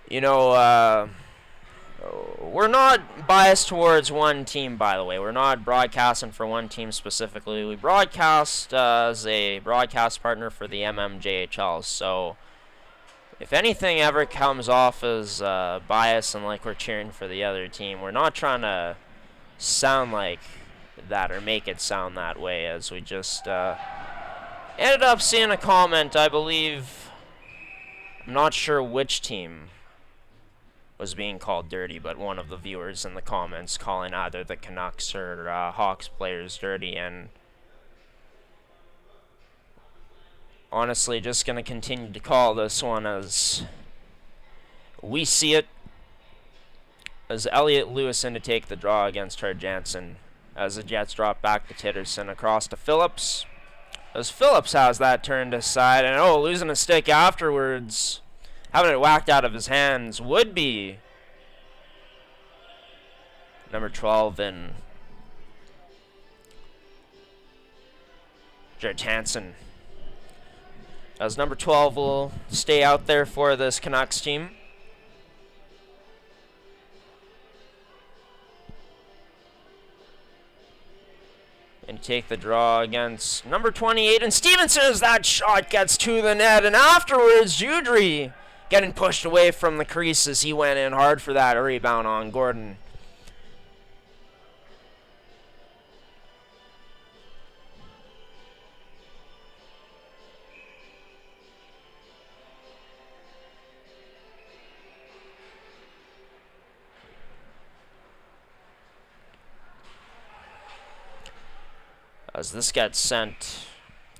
we're not biased towards one team, by the way. We're not broadcasting for one team specifically. We broadcast as a broadcast partner for the mmjhl. So if anything ever comes off as bias and like we're cheering for the other team, we're not trying to sound like that or make it sound that way, as we just ended up seeing a comment, I believe, I'm not sure which team was being called dirty, but one of the viewers in the comments calling either the Canucks or Hawks players dirty, and honestly just going to continue to call this one as we see it, as Elliott Lewis in to take the draw against Herd Jansen. As the Jets drop back to Titterson across to Phillips. As Phillips has that turned aside, and losing a stick afterwards. Having it whacked out of his hands would be number 12 in Jared Hansen. As number 12 will stay out there for this Canucks team. And take the draw against number 28. And Stevenson, as that shot gets to the net. And afterwards, Judry getting pushed away from the crease as he went in hard for that rebound on Gordon. As this gets sent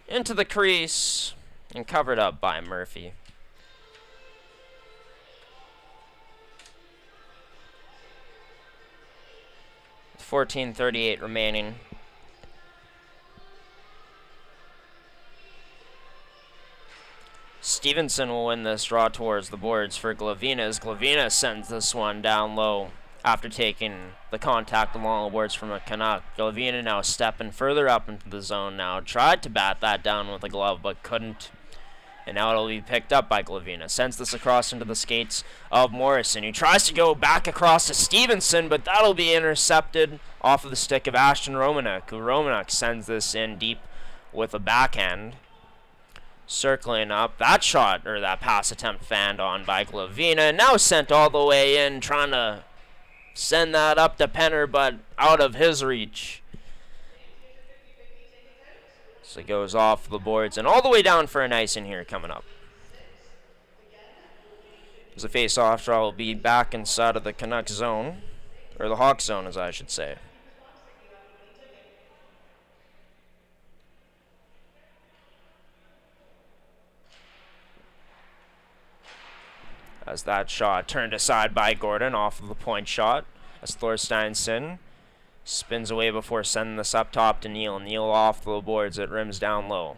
into the crease and covered up by Murphy. With 14:38 remaining. Stevenson will win this draw towards the boards for Glavina, as Glavina sends this one down low after taking the contact along the boards from a Canuck. Glavina now stepping further up into the zone now. Tried to bat that down with a glove, but couldn't. And now it'll be picked up by Glavina. Sends this across into the skates of Morrison. He tries to go back across to Stevenson, but that'll be intercepted off of the stick of Ashton Romanek, who Romanek sends this in deep with a backhand. Circling up. That shot, or that pass attempt, fanned on by Glavina. Now sent all the way in, trying to send that up to Penner, but out of his reach. So it goes off the boards and all the way down for an icing here coming up. As the face-off draw will be back inside of the Canucks zone, or the Hawks zone, as I should say. As that shot turned aside by Gordon off of the point shot. As Thorsteinson spins away before sending this up top to Neal. Neal off the boards. It rims down low.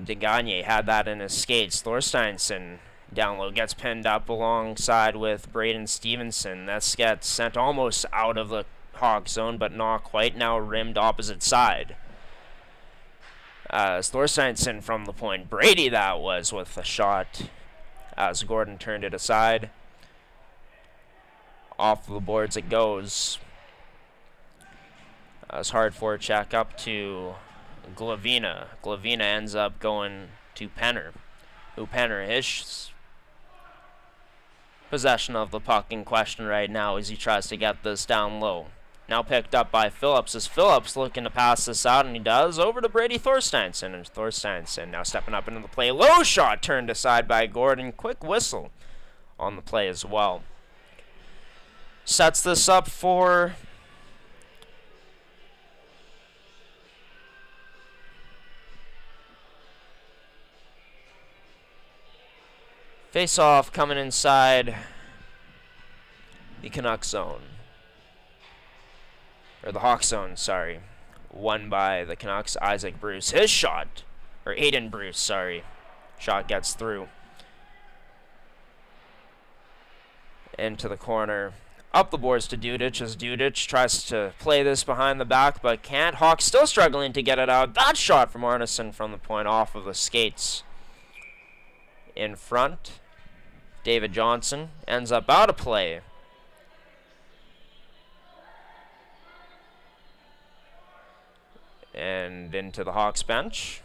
Gagne had that in his skates. Thorsteinson down low gets pinned up alongside with Braden Stevenson. This gets sent almost out of the Hawk zone, but not quite. Now rimmed opposite side. As Thorsteinson from the point. Brady that was with the shot as Gordon turned it aside. Off the boards it goes. As hard forecheck up to Glavina. Glavina ends up going to Penner. Penner, his possession of the puck in question right now as he tries to get this down low. Now picked up by Phillips as Phillips looking to pass this out, and he does, over to Brady Thorsteinson. And Thorsteinson now stepping up into the play. Low shot turned aside by Gordon. Quick whistle on the play as well. Sets this up for face-off coming inside the Canucks zone. Or the Hawk zone, sorry. Won by the Canucks. Isaac Bruce. His shot. Or Aiden Bruce, sorry. Shot gets through. Into the corner. Up the boards to Dudic as Dudic tries to play this behind the back but can't. Hawks still struggling to get it out. That shot from Arneson from the point off of the skates. In front. David Johnson ends up out of play. And into the Hawks bench.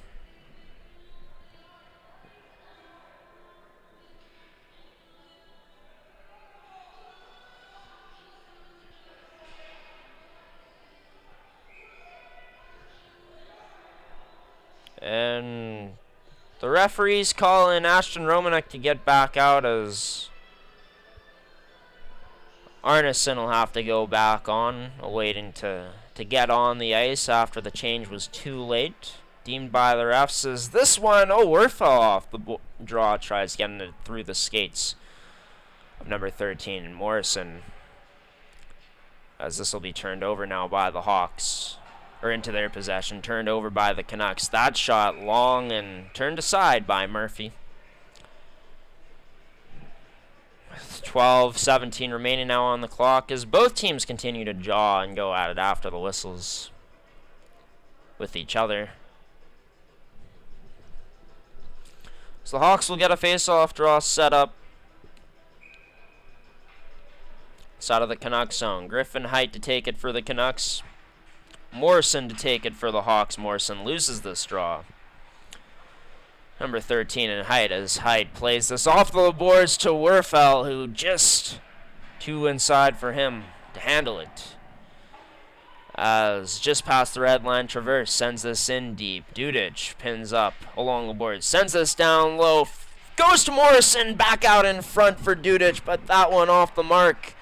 And the referees calling Ashton Romanek to get back out as Arneson will have to go back on, waiting to get on the ice after the change was too late. Deemed by the refs as this one, Werfel off the draw, tries getting it through the skates of number 13, and Morrison, as this will be turned over now by the Hawks. Or into their possession, turned over by the Canucks. That shot long and turned aside by Murphy. 12:17 remaining now on the clock as both teams continue to jaw and go at it after the whistles with each other. So the Hawks will get a face-off draw set up. Side of the Canucks zone. Griffin Height to take it for the Canucks. Morrison to take it for the Hawks. Morrison loses this draw. Number 13 in Height as Height plays this off the boards to Werfel, who just too inside for him to handle it. As just past the red line, Traverse sends this in deep. Dudic pins up along the boards, sends this down low, goes to Morrison, back out in front for Dudic, but that one off the mark.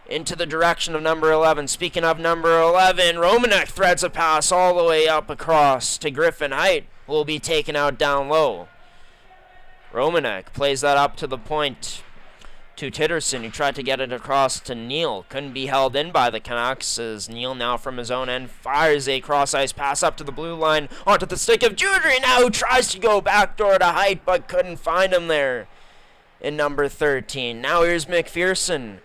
Into the direction of number 11. Speaking of number 11, Romanek threads a pass all the way up across to Griffin Height. Will be taken out down low. Romanek plays that up to the point to Titterson, who tried to get it across to Neal. Couldn't be held in by the Canucks as Neal now from his own end fires a cross-ice pass up to the blue line onto the stick of Judry now, who tries to go backdoor to Height but couldn't find him there in number 13. Now here's McPherson.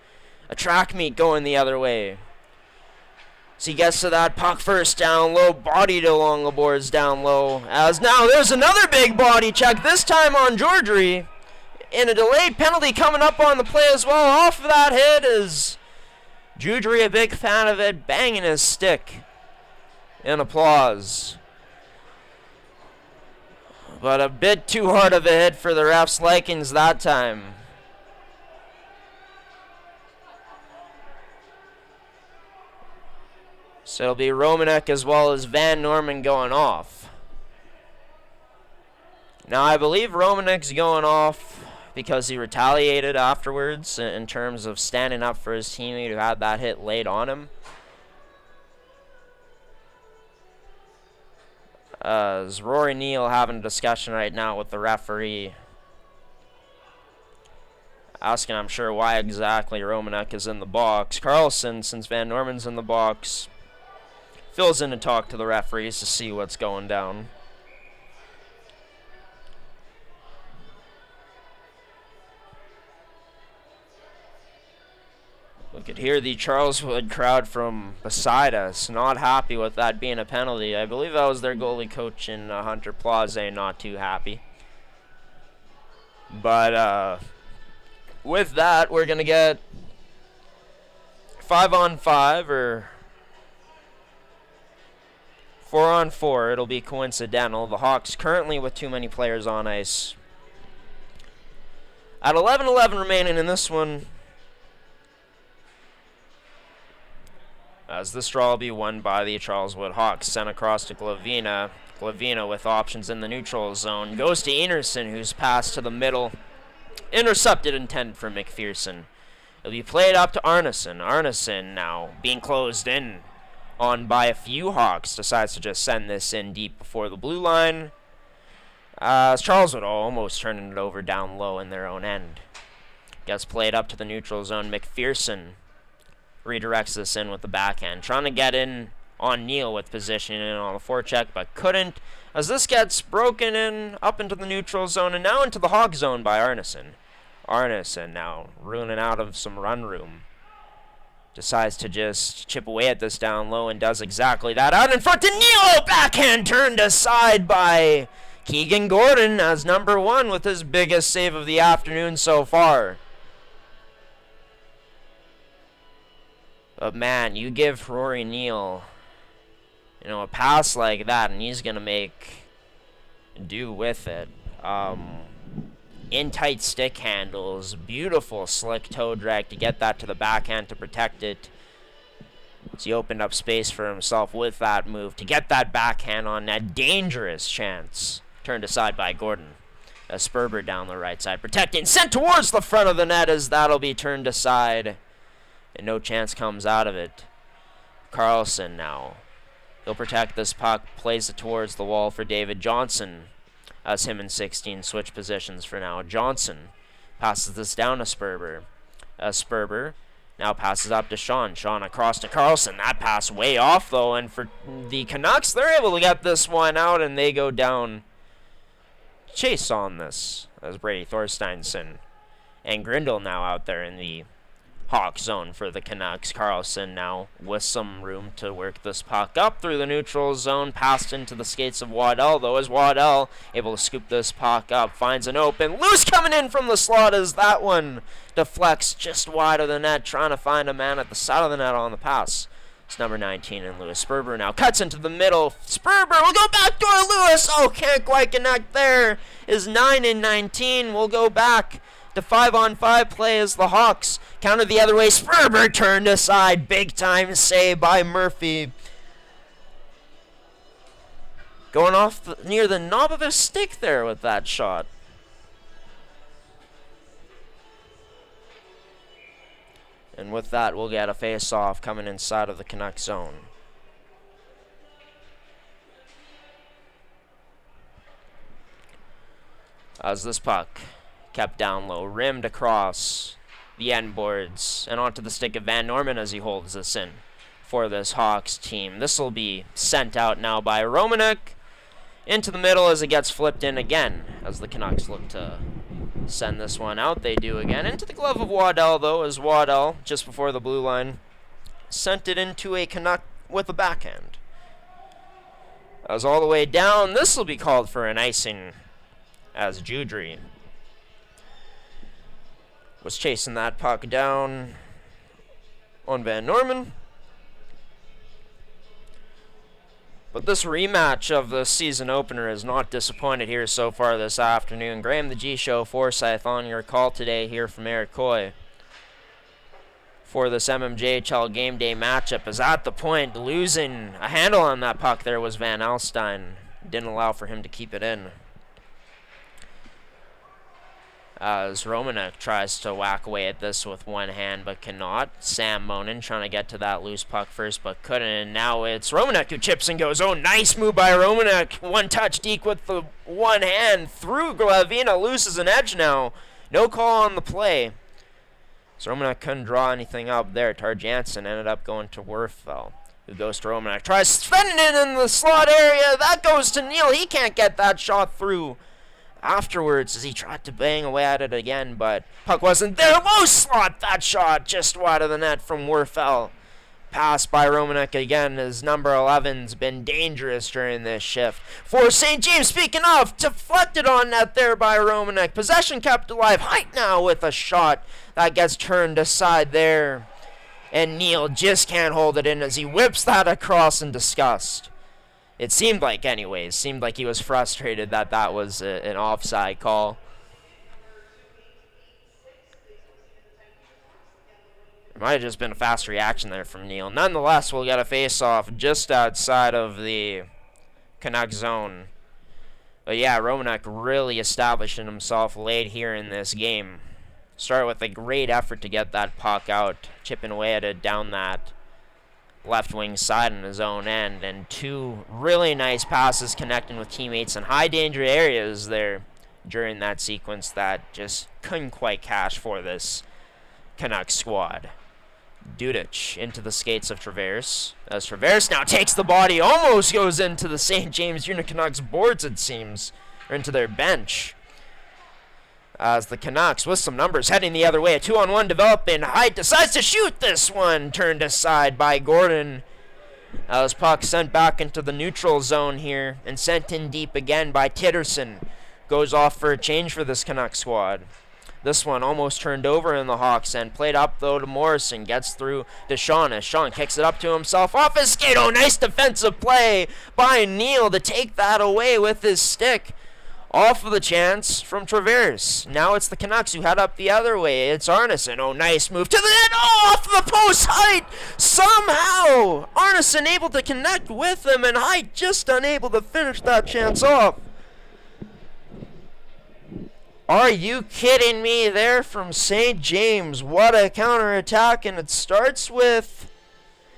A track meet going the other way. So he gets to that puck first down low, bodied along the boards down low. As now there's another big body check, this time on Georgery. And a delayed penalty coming up on the play as well. Off of that hit is Georgery, a big fan of it, banging his stick in applause. But a bit too hard of a hit for the refs' likings that time. So it'll be Romanek as well as Van Norman going off. Now I believe Romanek's going off because he retaliated afterwards in terms of standing up for his teammate who had that hit laid on him. As Rory Neal having a discussion right now with the referee, asking, I'm sure, why exactly Romanek is in the box. Carlson, since Van Norman's in the box, fills in to talk to the referees to see what's going down. could hear the Charleswood crowd from beside us not happy with that being a penalty. I believe that was their goalie coach in Hunter Plaza, not too happy. But with that, we're going to get 5-on-5 or 4-on-4. It'll be coincidental. The Hawks currently with too many players on ice. At 11:11 remaining in this one, as this draw will be won by the Charleswood Hawks. Sent across to Glavina. Glavina with options in the neutral zone. Goes to Enerson, who's passed to the middle. Intercepted, intended for McPherson. It'll be played up to Arneson. Arneson now being closed in on by a few Hawks. Decides to just send this in deep before the blue line. As Charleswood almost turning it over down low in their own end. Gets played up to the neutral zone. McPherson redirects this in with the backhand. Trying to get in on Neal with positioning in on the forecheck, but couldn't. As this gets broken in up into the neutral zone and now into the Hawk zone by Arneson. Arneson now ruining out of some run room. Decides to just chip away at this down low and does exactly that. Out in front to Neal! Backhand turned aside by Keegan Gordon as number 1 with his biggest save of the afternoon so far. But man, you give Rory Neal, a pass like that, and he's going to make do with it. In tight stick handles, beautiful slick toe drag to get that to the backhand to protect it. So he opened up space for himself with that move to get that backhand on that dangerous chance. Turned aside by Gordon. A Sperber down the right side, protecting, sent towards the front of the net as that'll be turned aside. And no chance comes out of it. Carlson now. He'll protect this puck, plays it towards the wall for David Johnson. As him and 16 switch positions for now. Johnson passes this down to Sperber. Sperber now passes up to Sean. Sean across to Carlson. That pass way off though. And for the Canucks, they're able to get this one out and they go down. Chase on this as Brady Thorsteinson and Grindle now out there in the Hawk zone for the Canucks. Carlson now with some room to work this puck up through the neutral zone, passed into the skates of Waddell, though, as Waddell able to scoop this puck up, finds an open, loose coming in from the slot as that one deflects just wide of the net, trying to find a man at the side of the net on the pass. It's number 19 and Lewis Sperber now cuts into the middle. Sperber will go back door. Lewis, can't quite connect there. Is 9 and 19. We'll go back to 5-on-5 play as the Hawks counter the other way. Sperber turned aside. Big time save by Murphy. Going off near the knob of his stick there with that shot. And with that, we'll get a face-off coming inside of the Canucks zone. As this puck kept down low, rimmed across the end boards and onto the stick of Van Norman as he holds this in for this Hawks team. This will be sent out now by Romanek into the middle as it gets flipped in again as the Canucks look to send this one out. They do again into the glove of Waddell, though, as Waddell, just before the blue line, sent it into a Canuck with a backhand. As all the way down, this will be called for an icing as Judry was chasing that puck down on Van Norman. But this rematch of the season opener is not disappointed here so far this afternoon. Graham, the G Show, Forsyth on your call today here from Eric Coy for this mmjhl game day matchup. Is at the point, losing a handle on that puck there was Van Alstyne. Didn't allow for him to keep it in. As Romanek tries to whack away at this with one hand but cannot. Sam Monin trying to get to that loose puck first but couldn't. And now it's Romanek who chips and goes. Oh, nice move by Romanek. One touch deke with the one hand through Glavina. Loses an edge now. No call on the play. So Romanek couldn't draw anything up there. Tar Jansen ended up going to Werfel, who goes to Romanek. Tries spinning it in the slot area. That goes to Neal. He can't get that shot through. afterwards as he tried to bang away at it again, but puck wasn't there. Low slot, that shot just wide of the net from Werfel. Pass by Romanek again, as number 11's been dangerous during this shift. For St. James, speaking of, deflected on net there by Romanek. Possession kept alive. Height now with a shot that gets turned aside there. And Neal just can't hold it in as he whips that across in disgust. It seemed like, anyways, seemed like he was frustrated that that was an offside call. It might have just been a fast reaction there from Neal. Nonetheless, we'll get a face-off just outside of the Canucks zone. But yeah, Romanek really establishing himself late here in this game. Started with a great effort to get that puck out, chipping away at it down that left wing side in his own end. And two really nice passes connecting with teammates in high danger areas there during that sequence that just couldn't quite cash for this Canucks squad. Dudic into the skates of Traverse, as Traverse now takes the body, almost goes into the St. James Junior Canucks boards, it seems, or into their bench. As the Canucks, with some numbers, heading the other way, a 2-on-1 developing. Height decides to shoot this one, turned aside by Gordon. As puck sent back into the neutral zone here, and sent in deep again by Titterson. Goes off for a change for this Canucks squad. This one almost turned over in the Hawks end. Played up, though, to Morrison. Gets through to Sean as Sean kicks it up to himself. Off his skate. Oh, nice defensive play by Neal to take that away with his stick. Off of the chance from Traverse. Now it's the Canucks who head up the other way. It's Arneson. Oh, nice move to the net. Oh, off the post. Height somehow. Arneson able to connect with him, and Height just unable to finish that chance off. Are you kidding me there from St. James? What a counterattack, and it starts with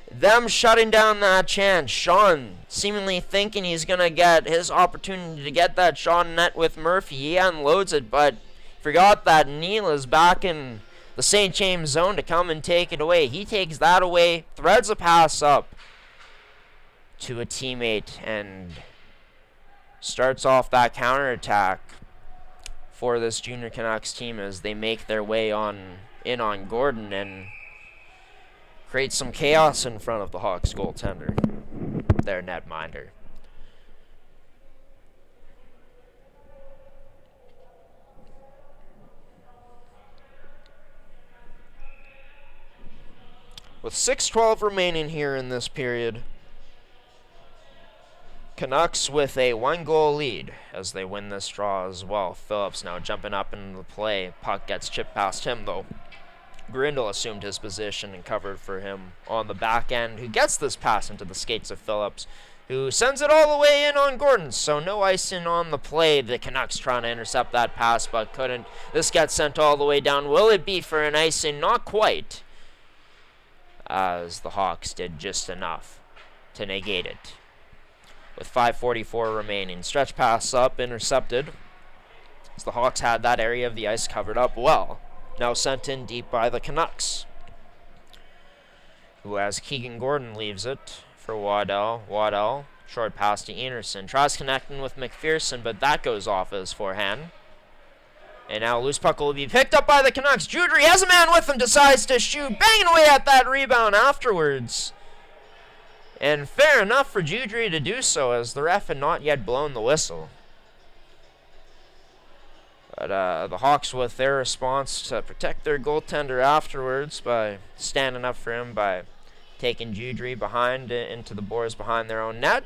them shutting down that chance. Sean seemingly thinking he's going to get his opportunity to get that shot in net with Murphy. He unloads it, but forgot that Neal is back in the St. James zone to come and take it away. He takes that away, threads a pass up to a teammate, and starts off that counterattack for this Junior Canucks team as they make their way in on Gordon and create some chaos in front of the Hawks goaltender, their netminder. With 6:12 remaining here in this period, Canucks with a 1-goal lead as they win this draw as well. Phillips now jumping up into the play. Puck gets chipped past him, though. Grindle assumed his position and covered for him on the back end, who gets this pass into the skates of Phillips, who sends it all the way in on Gordon. So no icing on the play. The Canucks trying to intercept that pass, but couldn't. This gets sent all the way down. Will it be for an icing? Not quite, as the Hawks did just enough to negate it. With 5:44 remaining. Stretch pass up, intercepted. As the Hawks had that area of the ice covered up well. Now sent in deep by the Canucks, who, as Keegan Gordon leaves it for Waddell. Waddell, short pass to Enerson. Tries connecting with McPherson, but that goes off his forehand. And now loose puck will be picked up by the Canucks. Judry has a man with him, decides to shoot, banging away at that rebound afterwards. And fair enough for Judry to do so, as the ref had not yet blown the whistle. But the Hawks, with their response to protect their goaltender afterwards by standing up for him, by taking Judry behind into the boards behind their own net.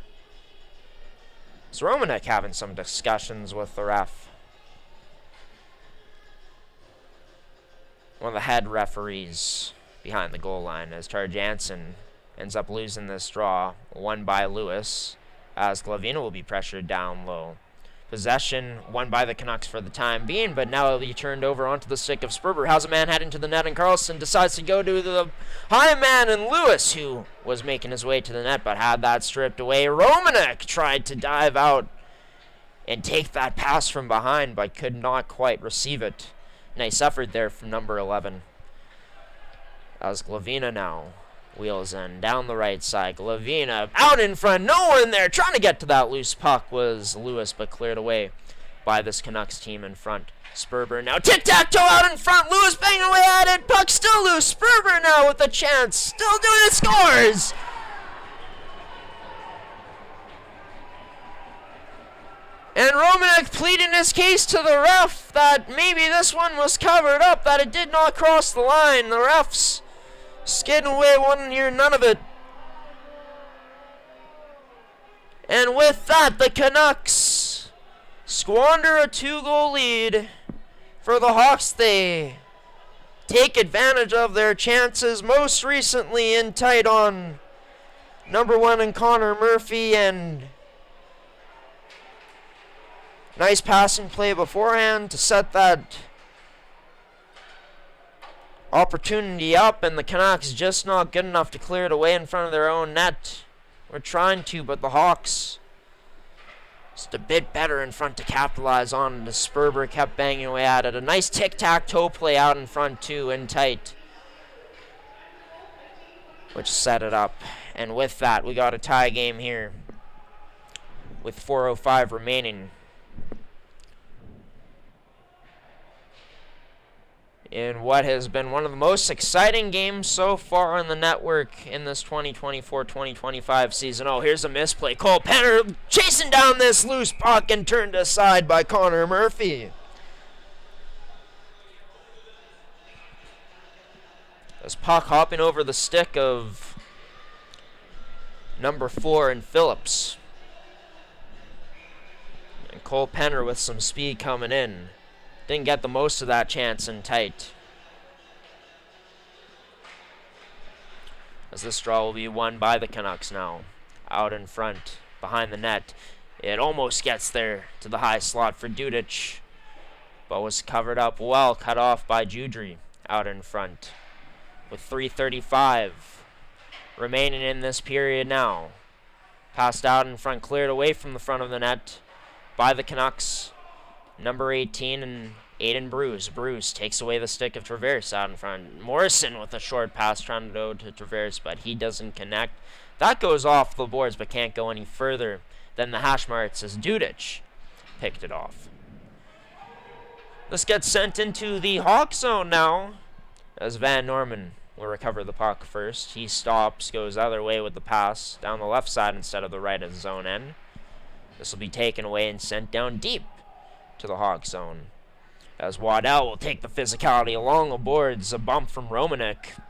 So Romanek having some discussions with the ref. One of the head referees behind the goal line, as Tar Jansen ends up losing this draw, won by Lewis, as Glavina will be pressured down low. Possession won by the Canucks for the time being, but now it'll be turned over onto the stick of Sperber. Has a man heading to the net, and Carlson decides to go to the high man, and Lewis, who was making his way to the net but had that stripped away. Romanek tried to dive out and take that pass from behind, but could not quite receive it. Nice effort there from number 11. As Glavina now wheels in down the right side. Glavina out in front, no one there. Trying to get to that loose puck was Lewis, but cleared away by this Canucks team in front. Sperber now tic-tac-toe out in front. Lewis banging away at it. Puck still loose. Sperber now with a chance. Still doing it. Scores! And Romanek pleading his case to the ref that maybe this one was covered up, that it did not cross the line. The refs skidding away, wouldn't hear none of it. And with that, the Canucks squander a 2-goal lead. For the Hawks, they take advantage of their chances, most recently in tight on number 1 and Connor Murphy, and nice passing play beforehand to set that opportunity up, and the Canucks just not good enough to clear it away in front of their own net. We're trying to, but the Hawks just a bit better in front to capitalize on. The Sperber kept banging away at it. A nice tic-tac-toe play out in front too, in tight, which set it up. And with that, we got a tie game here with 4:05 remaining in what has been one of the most exciting games so far on the network in this 2024-2025 season. Oh, here's a misplay. Cole Penner chasing down this loose puck and turned aside by Connor Murphy. This puck hopping over the stick of number 4 in Phillips. And Cole Penner with some speed coming in. Didn't get the most of that chance in tight, as this draw will be won by the Canucks now. Out in front, behind the net. It almost gets there to the high slot for Dudic, but was covered up well, cut off by Judry. Out in front with 3:35 remaining in this period now. Passed out in front, cleared away from the front of the net by the Canucks. Number 18 and Aiden Bruce. Bruce takes away the stick of Traverse out in front. Morrison with a short pass trying to go to Traverse, but he doesn't connect. That goes off the boards, but can't go any further than the hash marks as Dudic picked it off. This gets sent into the Hawk zone now, as Van Norman will recover the puck first. He stops, goes the other way with the pass down the left side instead of the right at the zone end. This will be taken away and sent down deep to the Hawk zone, as Waddell will take the physicality along the boards. A bump from Romanek.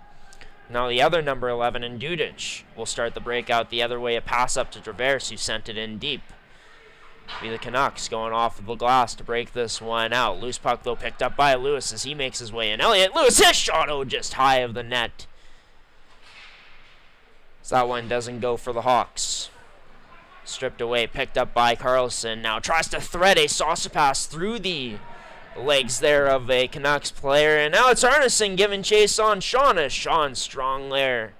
Now the other number 11 in Dudic will start the breakout the other way. A pass up to Traverse, who sent it in deep. Be the Canucks going off of the glass to break this one out. Loose puck though picked up by Lewis as he makes his way in. Elliott Lewis, his shot, oh, just high of the net. So that one doesn't go for the Hawks. Stripped away, picked up by Carlson. Now tries to thread a saucer pass through the legs there of a Canucks player. And now it's Arneson giving chase on Sean, as Sean strong there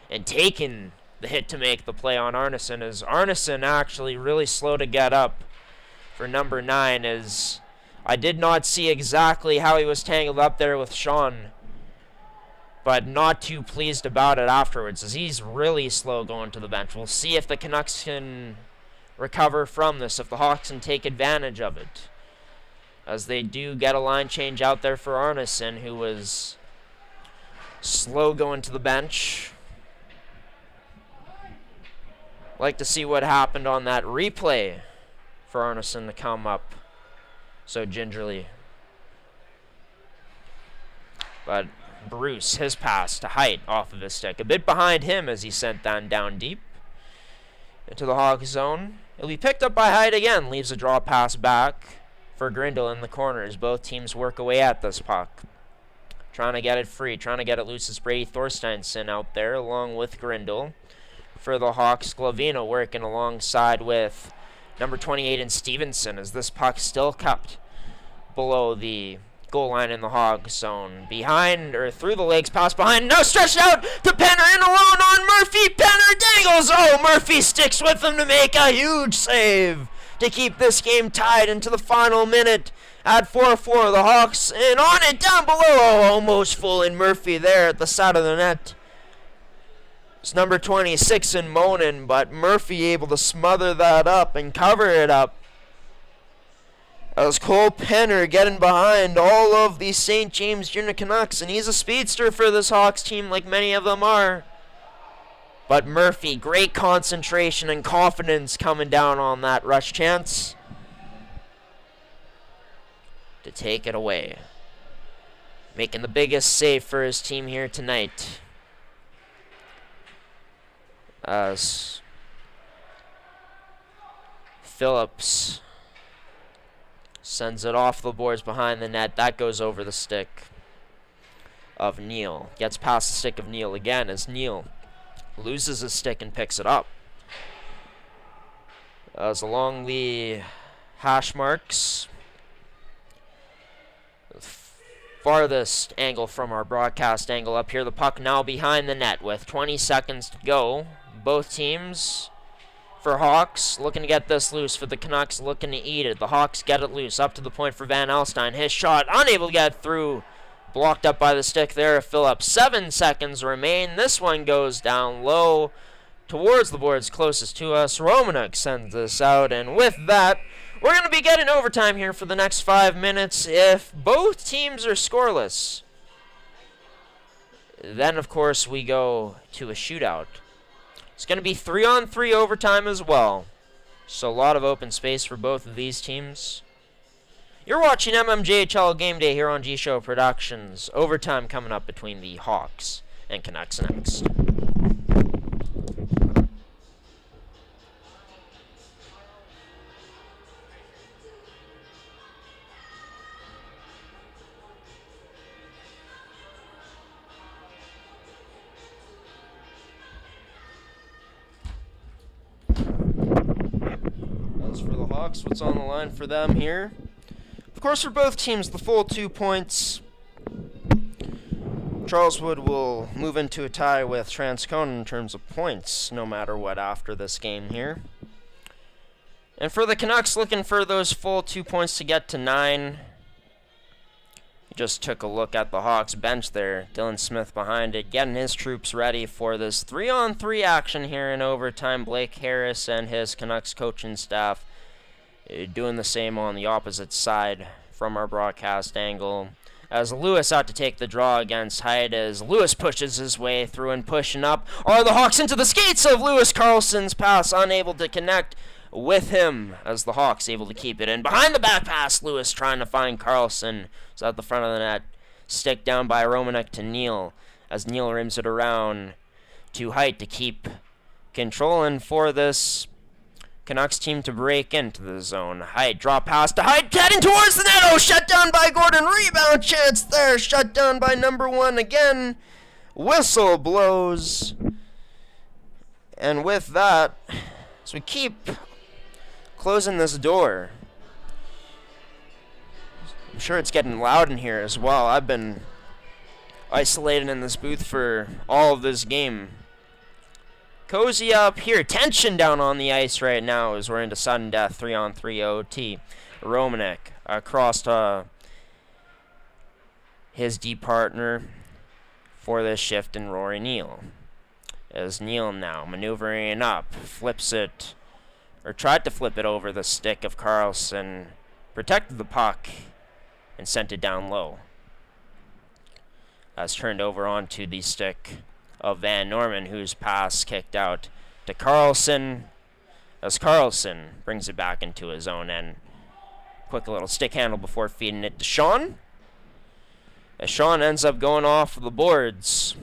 and taking the hit to make the play on Arneson, as Arneson actually really slow to get up for number 9, as I did not see exactly how he was tangled up there with Sean, but not too pleased about it afterwards, as he's really slow going to the bench. We'll see if the Canucks can recover from this, if the Hawks can take advantage of it, as they do get a line change out there for Arneson, who was slow going to the bench. Like to see what happened on that replay for Arneson to come up so gingerly. But Bruce, his pass to Height off of his stick. A bit behind him as he sent that down deep into the Hawk zone. It'll be picked up by Height again. Leaves a draw pass back for Grindle in the corners. Both teams work away at this puck, trying to get it free, trying to get it loose. As Brady Thorsteinson out there along with Grindle. For the Hawks, Glavina working alongside with number 28 in Stevenson, as this puck still kept below the goal line in the Hawk zone. Behind, or through the legs, pass behind, now stretched out to Penner, in alone on Murphy. Penner dangles, oh, Murphy sticks with him to make a huge save to keep this game tied into the final minute at 4-4. The Hawks, and on it down below, oh, almost full in Murphy there at the side of the net. It's number 26 in Monin, but Murphy able to smother that up and cover it up, As Cole Penner getting behind all of the St. James Junior Canucks, and he's a speedster for this Hawks team like many of them are. But Murphy, great concentration and confidence coming down on that rush chance to take it away. Making the biggest save for his team here tonight. As Phillips sends it off the boards behind the net. That goes over the stick of Neal. Gets past the stick of Neal again as Neal loses his stick and picks it up. As along the hash marks, farthest angle from our broadcast angle up here, the puck now behind the net with 20 seconds to go. Both teams, for Hawks, looking to get this loose. For the Canucks, looking to eat it. The Hawks get it loose up to the point for Van Alstyne. His shot unable to get through. Blocked up by the stick there of Phillips. 7 seconds remain. This one goes down low towards the boards closest to us. Romanuk sends this out, and with that, we're going to be getting overtime here for the next 5 minutes. If both teams are scoreless, then of course we go to a shootout. It's going to be 3-on-3 overtime as well. So a lot of open space for both of these teams. You're watching mmjhl Game Day here on G-Show Productions. Overtime coming up between the Hawks and Canucks next. As for the Hawks, what's on the line for them here? Of course, for both teams, the full 2 points. Charleswood will move into a tie with Transcona in terms of points, no matter what, after this game here. And for the Canucks, looking for those full 2 points to get to 9. Just took a look at the Hawks bench there. Dylan Smith behind it, getting his troops ready for this 3-on-3 action here in overtime. Blake Harris and his Canucks coaching staff doing the same on the opposite side from our broadcast angle. As Lewis out to take the draw against Hyde, as Lewis pushes his way through and pushing up. Are the Hawks into the skates of Lewis Carlson's pass, unable to connect with him, as the Hawks able to keep it in. Behind the back pass, Lewis trying to find Carlson. It's at the front of the net. Stick down by Romanek to Neal, as Neal rims it around to Hyde to keep controlling for this Canucks team to break into the zone. Hyde, drop pass to Hyde, heading towards the net. Oh, shut down by Gordon. Rebound chance there. Shut down by number 1 again. Whistle blows. And with that, as we keep closing this door, I'm sure it's getting loud in here as well. I've been isolated in this booth for all of this game. Cozy up here. Tension down on the ice right now as we're into sudden death. 3-on-3 OT. Romanek across to his D partner for this shift in Rory Neal. As Neal now maneuvering up. Flips it, or tried to flip it over the stick of Carlson. Protected the puck and sent it down low. As turned over onto the stick of Van Norman, whose pass kicked out to Carlson, as Carlson brings it back into his own end. Quick little stick handle before feeding it to Sean, as Sean ends up going off the boards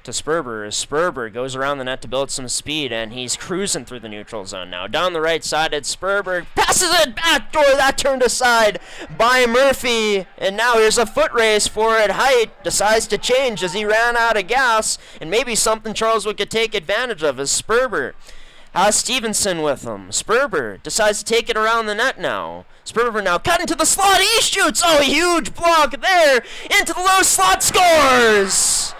to Sperber, as Sperber goes around the net to build some speed, and he's cruising through the neutral zone now. Down the right side, it's Sperber, passes it back door, that turned aside by Murphy, and now here's a foot race for it. Height decides to change as he ran out of gas, and maybe something Charleswood could take advantage of, as Sperber has Stevenson with him. Sperber decides to take it around the net now. Sperber now cut into the slot, he shoots, oh, huge block there, into the low slot, scores!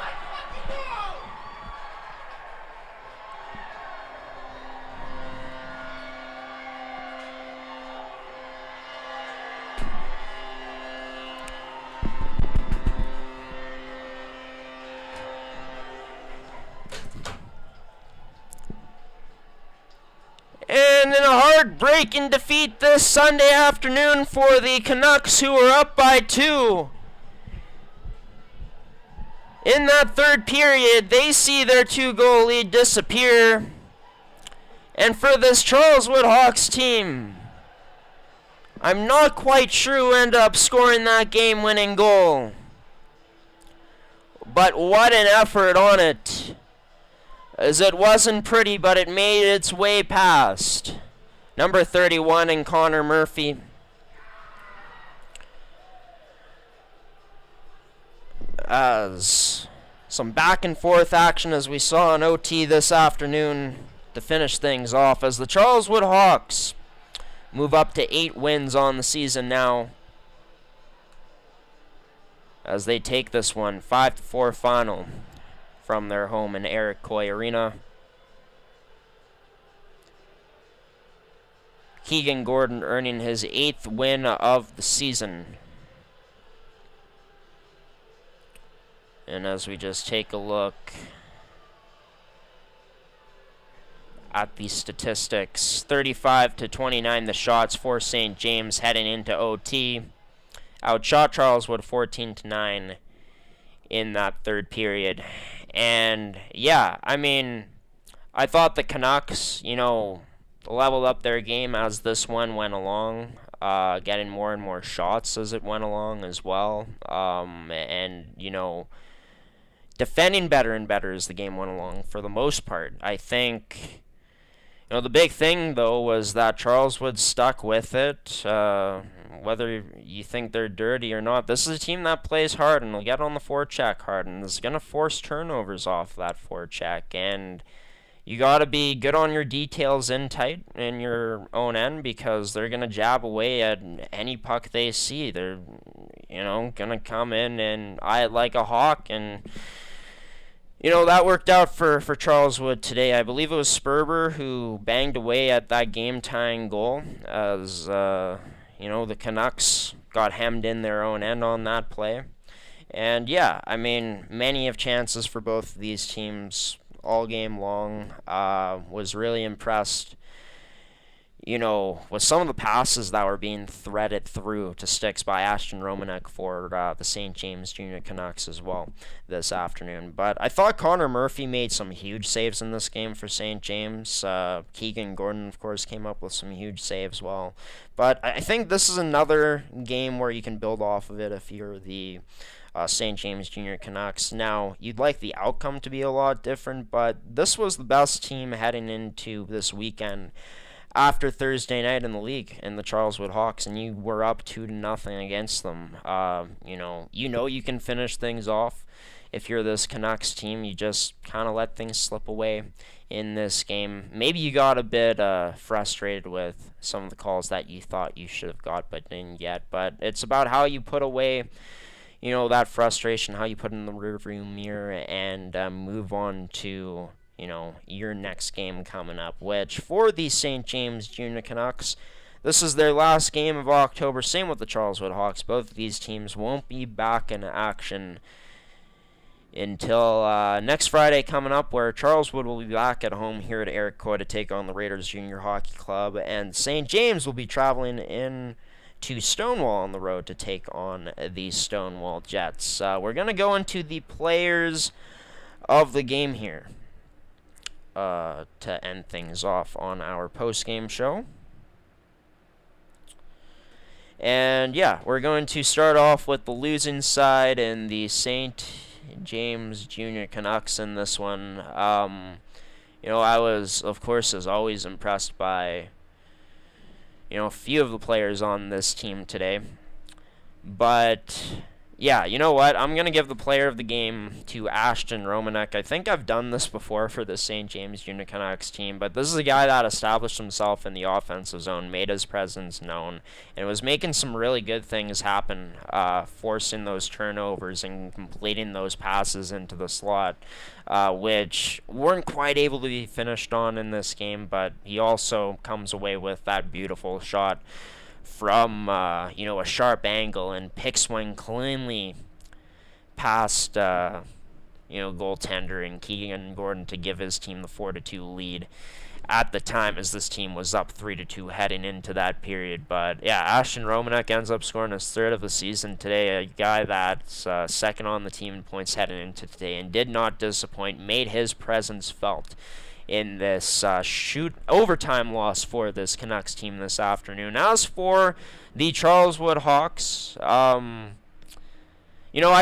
And in a heartbreaking defeat this Sunday afternoon for the Canucks, who are up by 2. In that third period, they see their 2-goal lead disappear. And for this Charleswood Hawks team, I'm not quite sure who ended up scoring that game-winning goal. But what an effort on it. As it wasn't pretty, but it made its way past number 31 and Connor Murphy. As some back and forth action as we saw in OT this afternoon to finish things off, as the Charleswood Hawks move up to 8 wins on the season now, as they take this one 5-4 final from their home in Eric Coy Arena. Keegan Gordon earning his 8th win of the season. And as we just take a look at the statistics, 35-29 the shots for St. James heading into OT. Outshot Charleswood 14-9 in that third period. And yeah, I mean, I thought the Canucks, leveled up their game as this one went along, getting more and more shots as it went along as well. And defending better and better as the game went along for the most part. I think, the big thing, though, was that Charleswood stuck with it. Whether you think they're dirty or not, this is a team that plays hard and will get on the forecheck hard and is going to force turnovers off that forecheck. And you got to be good on your details in tight in your own end, because they're going to jab away at any puck they see. They're, going to come in and eye it like a hawk. And that worked out for Charleswood today. I believe it was Sperber who banged away at that game-tying goal, as the Canucks got hemmed in their own end on that play. And yeah, I mean, many of chances for both of these teams all game long. Was really impressed, with some of the passes that were being threaded through to sticks by Ashton Romanek for the St. James Junior Canucks as well this afternoon. But I thought Connor Murphy made some huge saves in this game for St. James. Keegan Gordon, of course, came up with some huge saves well. But I think this is another game where you can build off of it if you're the St. James Junior Canucks. Now, you'd like the outcome to be a lot different, but this was the best team heading into this weekend after Thursday night in the league, in the Charleswood Hawks, and you were up 2-0 against them. You can finish things off. If you're this Canucks team, you just kind of let things slip away in this game. Maybe you got a bit frustrated with some of the calls that you thought you should have got but didn't yet. But it's about how you put away, that frustration, how you put it in the rearview mirror and move on to, your next game coming up, which for the St. James Junior Canucks, this is their last game of October. Same with the Charleswood Hawks. Both of these teams won't be back in action until next Friday coming up, where Charleswood will be back at home here at Eric Coy to take on the Raiders Junior Hockey Club, and St. James will be traveling in to Stonewall on the road to take on the Stonewall Jets. We're going to go into the players of the game here to end things off on our post-game show. And yeah, we're going to start off with the losing side and the St. James Junior Canucks in this one. I was, of course, as always, impressed by a few of the players on this team today. But yeah, you know what? I'm going to give the player of the game to Ashton Romanek. I think I've done this before for the St. James Junior Canucks team, but this is a guy that established himself in the offensive zone, made his presence known, and was making some really good things happen, forcing those turnovers and completing those passes into the slot, which weren't quite able to be finished on in this game, but he also comes away with that beautiful shot from a sharp angle and pick swing cleanly past goaltender and Keegan Gordon to give his team the 4-2 lead at the time, as this team was up 3-2 heading into that period. But yeah, Ashton Romanek ends up scoring his third of the season today, a guy that's second on the team in points heading into today, and did not disappoint, made his presence felt in this overtime loss for this Canucks team this afternoon. As for the Charleswood Hawks, I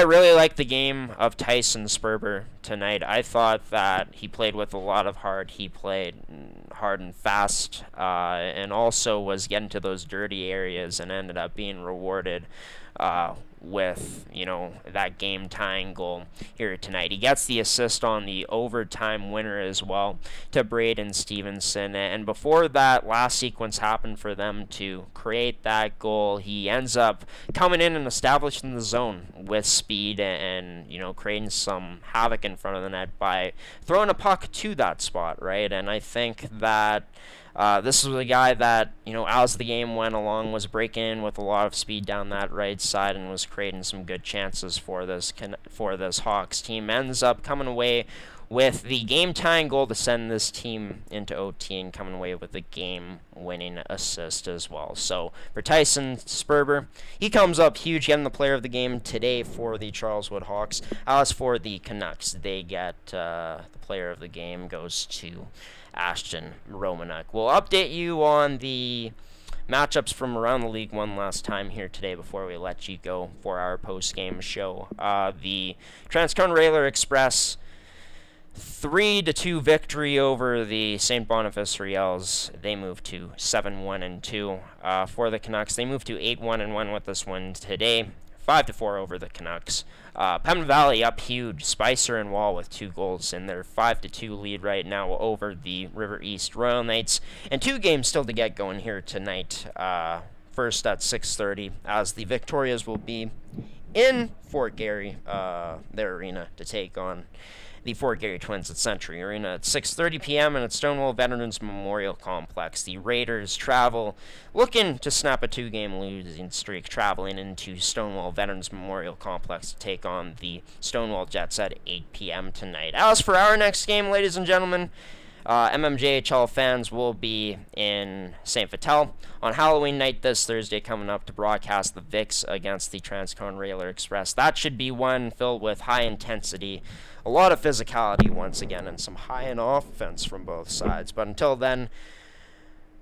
really like the game of Tyson Sperber tonight. I thought that he played with a lot of heart. He played hard and fast, and also was getting to those dirty areas and ended up being rewarded with, that game-tying goal here tonight. He gets the assist on the overtime winner as well to Braden Stevenson. And before that last sequence happened for them to create that goal, he ends up coming in and establishing the zone with speed and creating some havoc in front of the net by throwing a puck to that spot, right? And I think that this was a guy that, as the game went along, was breaking in with a lot of speed down that right side and was creating some good chances for this Hawks team. Ends up coming away with the game-tying goal to send this team into OT and coming away with the game-winning assist as well. So for Tyson Sperber, he comes up huge, getting the player of the game today for the Charleswood Hawks. As for the Canucks, they get the player of the game goes to Ashton Romanek. We'll update you on the matchups from around the league one last time here today before we let you go for our post-game show. The Transcon Railer Express 3-2 victory over the St. Boniface Riels. They move to 7-1-2. For the Canucks, they move to 8-1-1 with this win today. 5-4 over the Canucks. Pembina Valley up huge. Spicer and Wall with 2 goals in their 5-2 lead right now over the River East Royal Knights. And 2 games still to get going here tonight. First at 6:30, as the Victorias will be in Fort Garry, their arena, to take on the Fort Garry Twins at Century Arena at 6:30 p.m. and at Stonewall Veterans Memorial Complex. The Raiders travel, looking to snap a 2-game losing streak, traveling into Stonewall Veterans Memorial Complex to take on the Stonewall Jets at 8 p.m. tonight. As for our next game, ladies and gentlemen, mmjhl fans will be in St. Vital on Halloween night this Thursday, coming up to broadcast the Vicks against the Transcon Railer Express. That should be one filled with high intensity, a lot of physicality once again, and some high-end offense from both sides. But until then,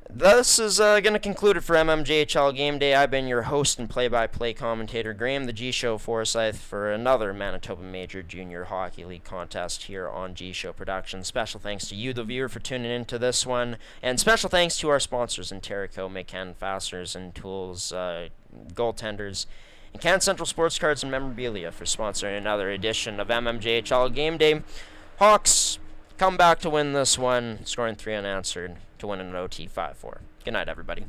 this is going to conclude it for mmjhl Game Day. I've been your host and play-by-play commentator, Graham the G-Show Forsyth, for another Manitoba Major Junior Hockey League contest here on G-Show Productions. Special thanks to you, the viewer, for tuning into this one, and special thanks to our sponsors, Interico, McCann Fasteners and Tools, Goaltenders, and Can Central Sports Cards and Memorabilia for sponsoring another edition of mmjhl Game Day. Hawks come back to win this one, scoring 3 unanswered to win an OT 5-4. Good night, everybody.